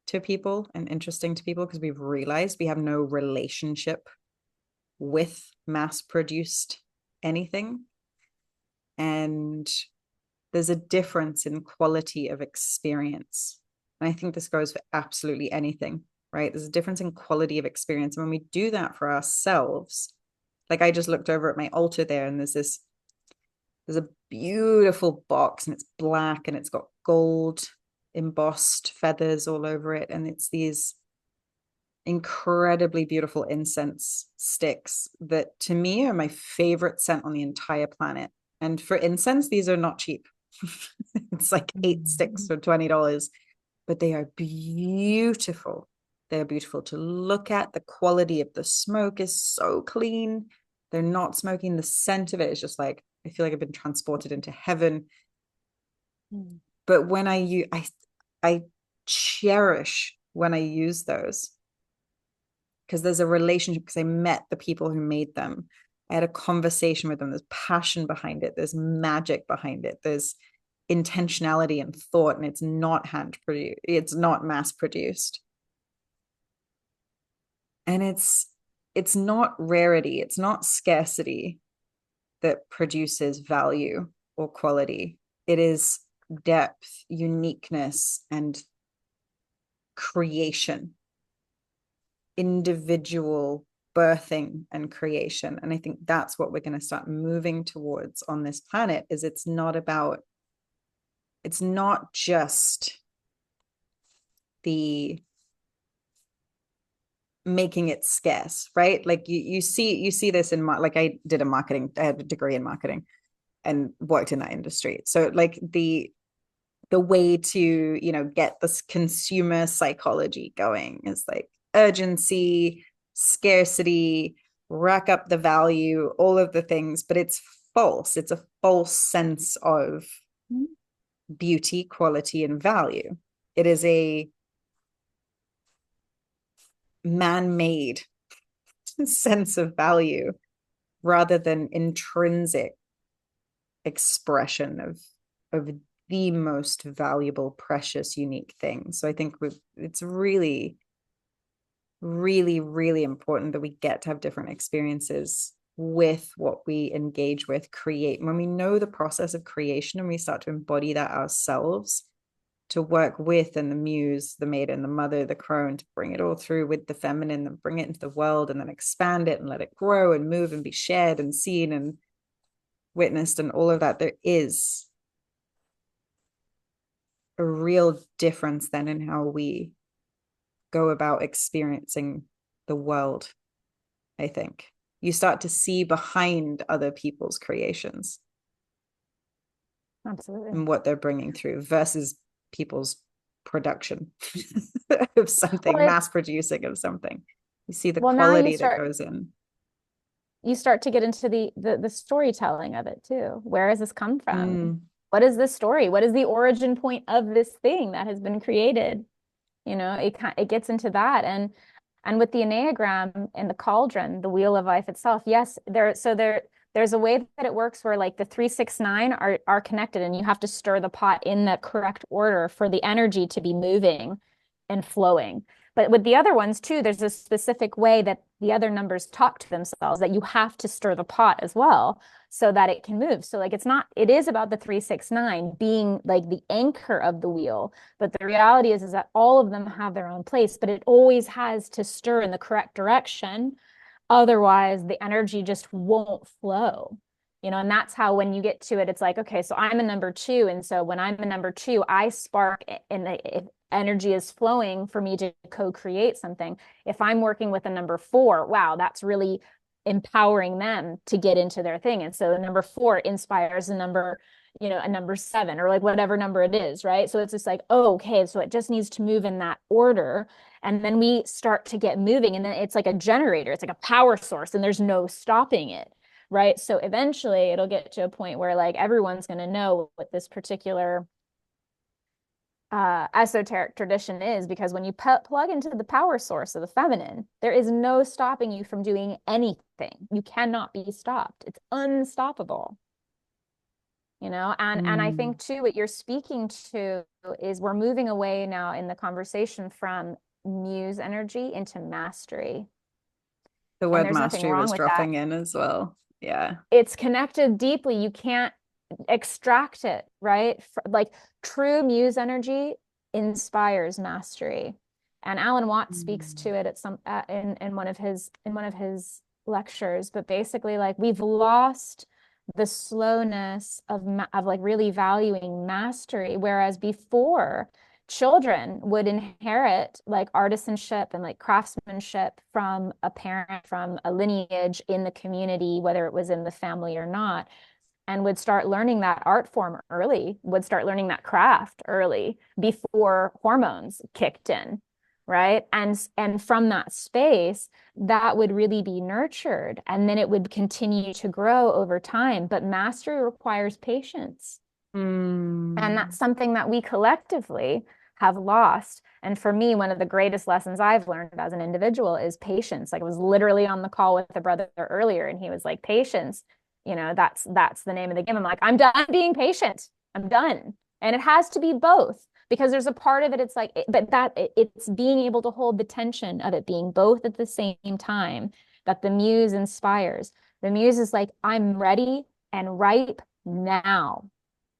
to people and interesting to people because we've realized we have no relationship with mass produced anything. And there's a difference in quality of experience. And I think this goes for absolutely anything, right? There's a difference in quality of experience. And when we do that for ourselves, like I just looked over at my altar there, and there's a beautiful box, and it's black, and it's got gold embossed feathers all over it. And it's these incredibly beautiful incense sticks that to me are my favorite scent on the entire planet. And for incense, these are not cheap. It's like 8 sticks for $20, but they are beautiful. They're beautiful to look at. The quality of the smoke is so clean. They're not smoking. The scent of it is just like, I feel like I've been transported into heaven. But when I cherish when I use those, because there's a relationship, because I met the people who made them. I had a conversation with them. There's passion behind it. There's magic behind it. There's intentionality and thought, and it's not hand produced. It's not mass produced. And it's not rarity. It's not scarcity that produces value or quality. It is depth, uniqueness, and creation, individual birthing and creation. And I think that's what we're going to start moving towards on this planet. Is it's not just the making it scarce, right? Like you see this in like I had a degree in marketing and worked in that industry. So like the way to, get this consumer psychology going is like urgency, scarcity, rack up the value, all of the things, but it's false. It's a false sense of beauty, quality, and value. It is a man-made sense of value rather than intrinsic expression of the most valuable, precious, unique thing. So I think it's really, really, really important that we get to have different experiences with what we engage with, create. When we know the process of creation and we start to embody that ourselves, to work with, and the muse, the maiden, the mother, the crone, to bring it all through with the feminine and bring it into the world and then expand it and let it grow and move and be shared and seen and witnessed and all of that, there is a real difference then in how we go about experiencing the world. I think you start to see behind other people's creations. Absolutely. And what they're bringing through versus people's production of something, Well, mass producing of something. You see the now quality that goes in. you start to get into the storytelling of it too. Where has this come from? Mm. What is this story? What is the origin point of this thing that has been created? It gets into that. And with the Enneagram and the cauldron, the wheel of life itself, yes, there's a way that it works where like the 3, 6, 9 are connected, and you have to stir the pot in the correct order for the energy to be moving and flowing. But with the other ones too, there's a specific way that the other numbers talk to themselves that you have to stir the pot as well so that it can move. So like it is about the 369 being like the anchor of the wheel. But the reality is that all of them have their own place, but it always has to stir in the correct direction. Otherwise, the energy just won't flow. And that's how when you get to it, it's like, okay, so I'm a number two. And so when I'm a number two, I spark and the energy is flowing for me to co-create something. If I'm working with a number four, wow, that's really empowering them to get into their thing. And so the number four inspires a number seven or like whatever number it is, right? So it's just like, oh, okay, so it just needs to move in that order. And then we start to get moving, and then it's like a generator, it's like a power source, and there's no stopping it, right? So eventually it'll get to a point where like everyone's going to know what this particular esoteric tradition is, because when you plug into the power source of the feminine, there is no stopping you from doing anything. You cannot be stopped. It's unstoppable. And I think too what you're speaking to is we're moving away now in the conversation from muse energy into mastery. The And word there's nothing mastery wrong was with that. dropping in as well. Yeah. It's connected deeply. You can't extract it, right? Like true muse energy inspires mastery. And Alan Watts speaks to it at some in one of his lectures. But basically, like we've lost the slowness of like really valuing mastery, whereas before children would inherit like artisanship and like craftsmanship from a parent, from a lineage in the community, whether it was in the family or not, and would start learning that art form early, would start learning that craft early before hormones kicked in, right? And from that space, that would really be nurtured, and then it would continue to grow over time. But mastery requires patience. And that's something that we collectively have lost. And for me, one of the greatest lessons I've learned as an individual is patience. Like I was literally on the call with a brother earlier, and he was like, patience, that's the name of the game. I'm like, I'm done being patient. I'm done. And it has to be both, because there's a part of it, it's like, it's being able to hold the tension of it being both at the same time that the muse inspires. The muse is like, I'm ready and ripe now.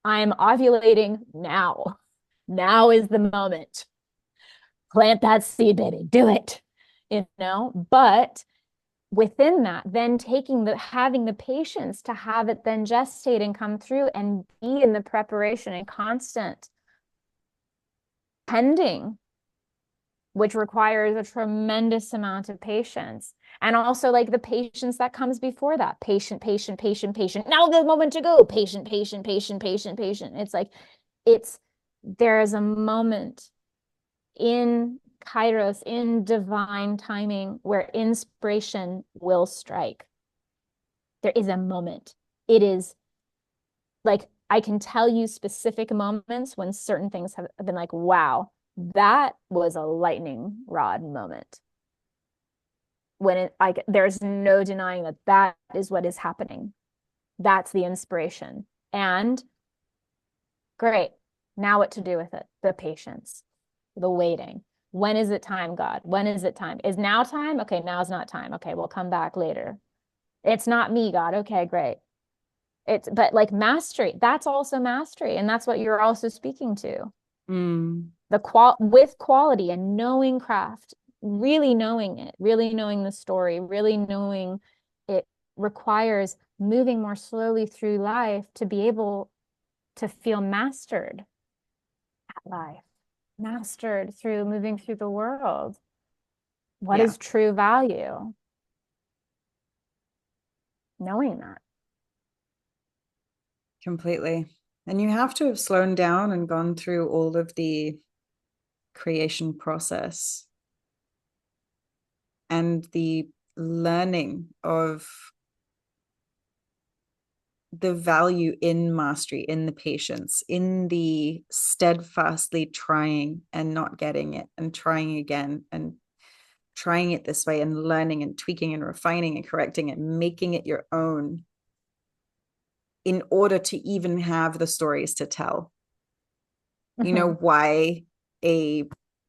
I'm ovulating now. Now is the moment. Plant that seed, baby. Do it. But within that, then having the patience to have it then gestate and come through and be in the preparation and constant tending, which requires a tremendous amount of patience. And also like the patience that comes before that. Patient, patient, patient, patient. Now the moment to go. Patient, patient, patient, patient, patient. It's like, there is a moment in Kairos, in divine timing, where inspiration will strike. There is a moment. It is like, I can tell you specific moments when certain things have been like, wow, that was a lightning rod moment. When there's no denying that is what is happening. That's the inspiration. And great. Now what to do with it? The patience, the waiting. When is it time, God? When is it time? Is now time? Okay, now's not time. Okay, we'll come back later. It's not me, God. Okay, great. But like mastery, that's also mastery. And that's what you're also speaking to. With quality and knowing craft, really knowing it, really knowing the story, really knowing it requires moving more slowly through life to be able to feel mastered at life, mastered through moving through the world. What is true value? Knowing that. Completely. And you have to have slowed down and gone through all of the creation process and the learning of the value in mastery, in the patience, in the steadfastly trying and not getting it and trying again and trying it this way and learning and tweaking and refining and correcting it, making it your own in order to even have the stories to tell. You know, why a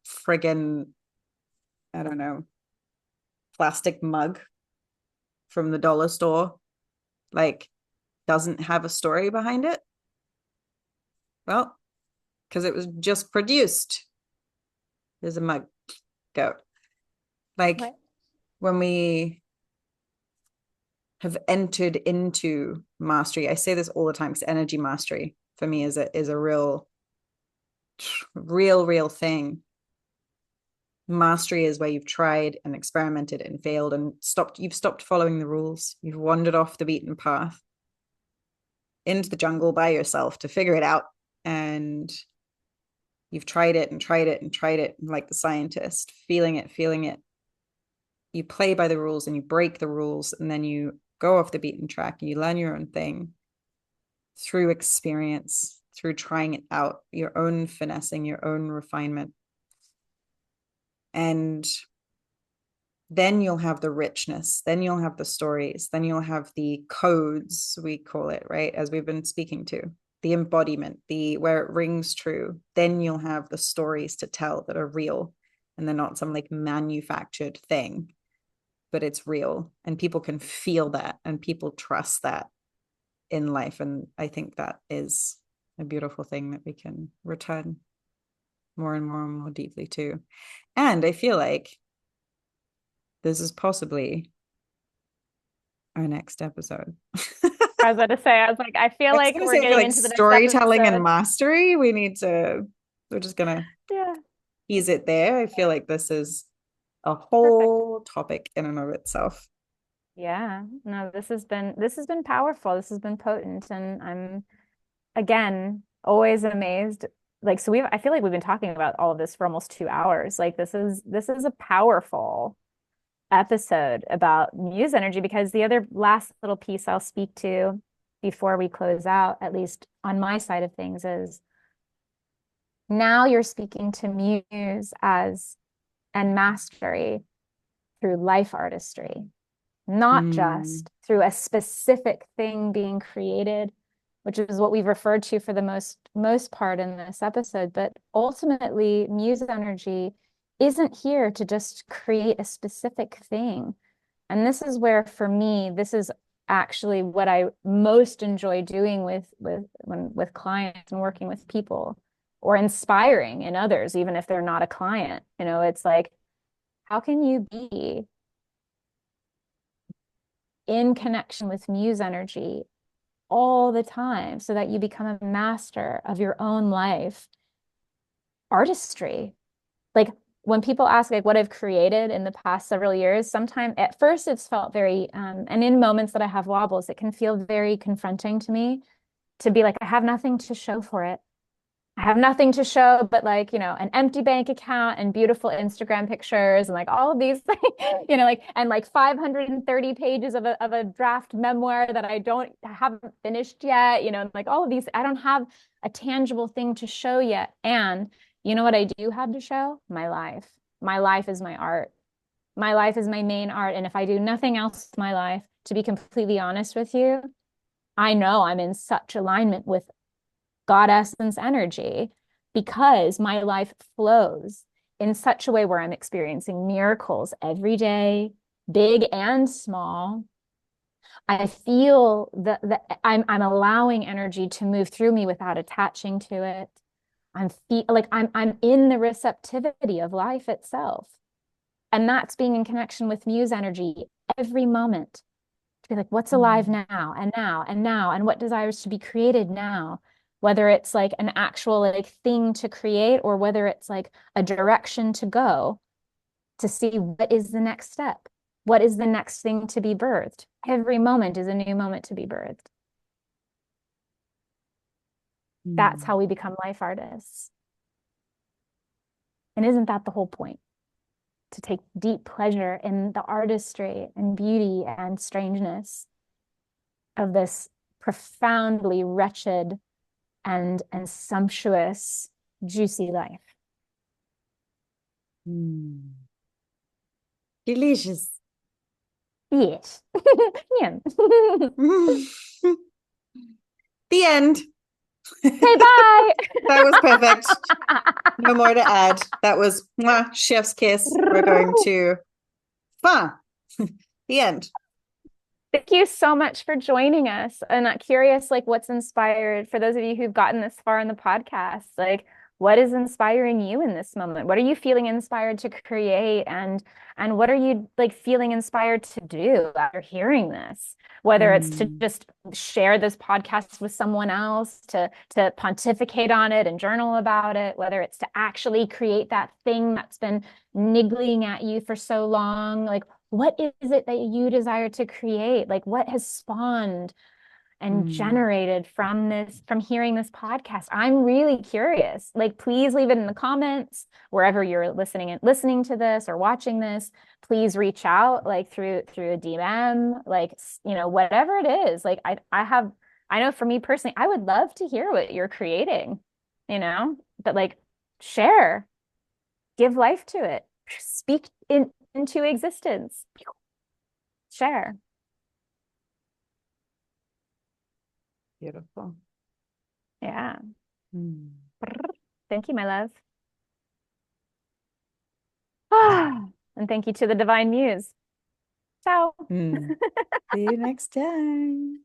friggin' I don't know, plastic mug from the dollar store, like, doesn't have a story behind it? Well, because it was just produced. There's a mug. Go. Like, Right. when we have entered into mastery, I say this all the time because energy mastery for me is a real thing. Mastery is where you've tried and experimented and failed and you've stopped following the rules. You've wandered off the beaten path into the jungle by yourself to figure it out. And you've tried it and tried it and tried it, like the scientist, feeling it. You play by the rules and you break the rules, and then you go off the beaten track and you learn your own thing through experience, through trying it out, your own finessing, your own refinement. And then you'll have the richness, then you'll have the stories, then you'll have the codes, we call it, right? As we've been speaking to, the embodiment, the where it rings true. Then you'll have the stories to tell that are real, and they're not some like manufactured thing, but it's real, and people can feel that, and people trust that in life. And I think that is a beautiful thing that we can return more and more and more deeply to. And I feel like this is possibly our next episode. I was about to say, I was like, I feel I was like gonna we're say, I feel getting like into the next storytelling and episode. mastery, we're just gonna Yeah, ease it there. I feel like this is a perfect. whole topic in and of itself. Yeah, no, this has been powerful. This has been potent, and I'm again always amazed. Like, so I feel like we've been talking about all of this for almost 2 hours. Like, this is a powerful episode about muse energy, because the other last little piece I'll speak to before we close out, at least on my side of things, is now you're speaking to muse as and mastery through life artistry, not Mm. just through a specific thing being created, which is what we've referred to for the most part in this episode. But ultimately, muse energy isn't here to just create a specific thing. And this is where, for me, this is actually what I most enjoy doing with clients and working with people, or inspiring in others, even if they're not a client. It's like, how can you be in connection with muse energy all the time so that you become a master of your own life artistry? Like, when people ask like what I've created in the past several years, sometimes at first it's felt very and in moments that I have wobbles, it can feel very confronting to me to be like, I have nothing to show for it. I have nothing to show but, like, an empty bank account and beautiful Instagram pictures and like all of these things, like, and like 530 pages of a draft memoir that haven't finished yet, and like all of these. I don't have a tangible thing to show yet. And you know what I do have to show? My life. My life is my art. My life is my main art. And if I do nothing else with my life, to be completely honest with you, I know I'm in such alignment with God essence energy, because my life flows in such a way where I'm experiencing miracles every day, big and small. I feel that I'm allowing energy to move through me without attaching to it. I'm in the receptivity of life itself. And that's being in connection with muse energy every moment. To be like, what's alive Mm. now and now and now, and what desires to be created now? Whether it's like an actual like thing to create, or whether it's like a direction to go to see what is the next step. What is the next thing to be birthed? Every moment is a new moment to be birthed. That's Mm. how we become life artists. And isn't that the whole point? To take deep pleasure in the artistry and beauty and strangeness of this profoundly wretched and sumptuous, juicy life. Mm. Delicious. Yes. Yeah. The end. Okay, bye. That was perfect. No more to add. That was mwah, chef's kiss. We're going to fun. The end. Thank you so much for joining us. And I'm curious, like, what's inspired for those of you who've gotten this far in the podcast? Like, what is inspiring you in this moment? What are you feeling inspired to create? And what are you like feeling inspired to do after hearing this? Whether it's to Mm, just share this podcast with someone else, to pontificate on it and journal about it, whether it's to actually create that thing that's been niggling at you for so long, like what is it that you desire to create? Like what has spawned and mm, generated from this, from hearing this podcast? I'm really curious. Like, please leave it in the comments wherever you're listening to this or watching this. Please reach out like through a DM, like, whatever it is. Like I know for me personally, I would love to hear what you're creating, but like share, give life to it, speak into existence, share. beautiful. Yeah. Mm. Thank you, my love. And thank you to the Divine Muse. Ciao. Mm. See you next time.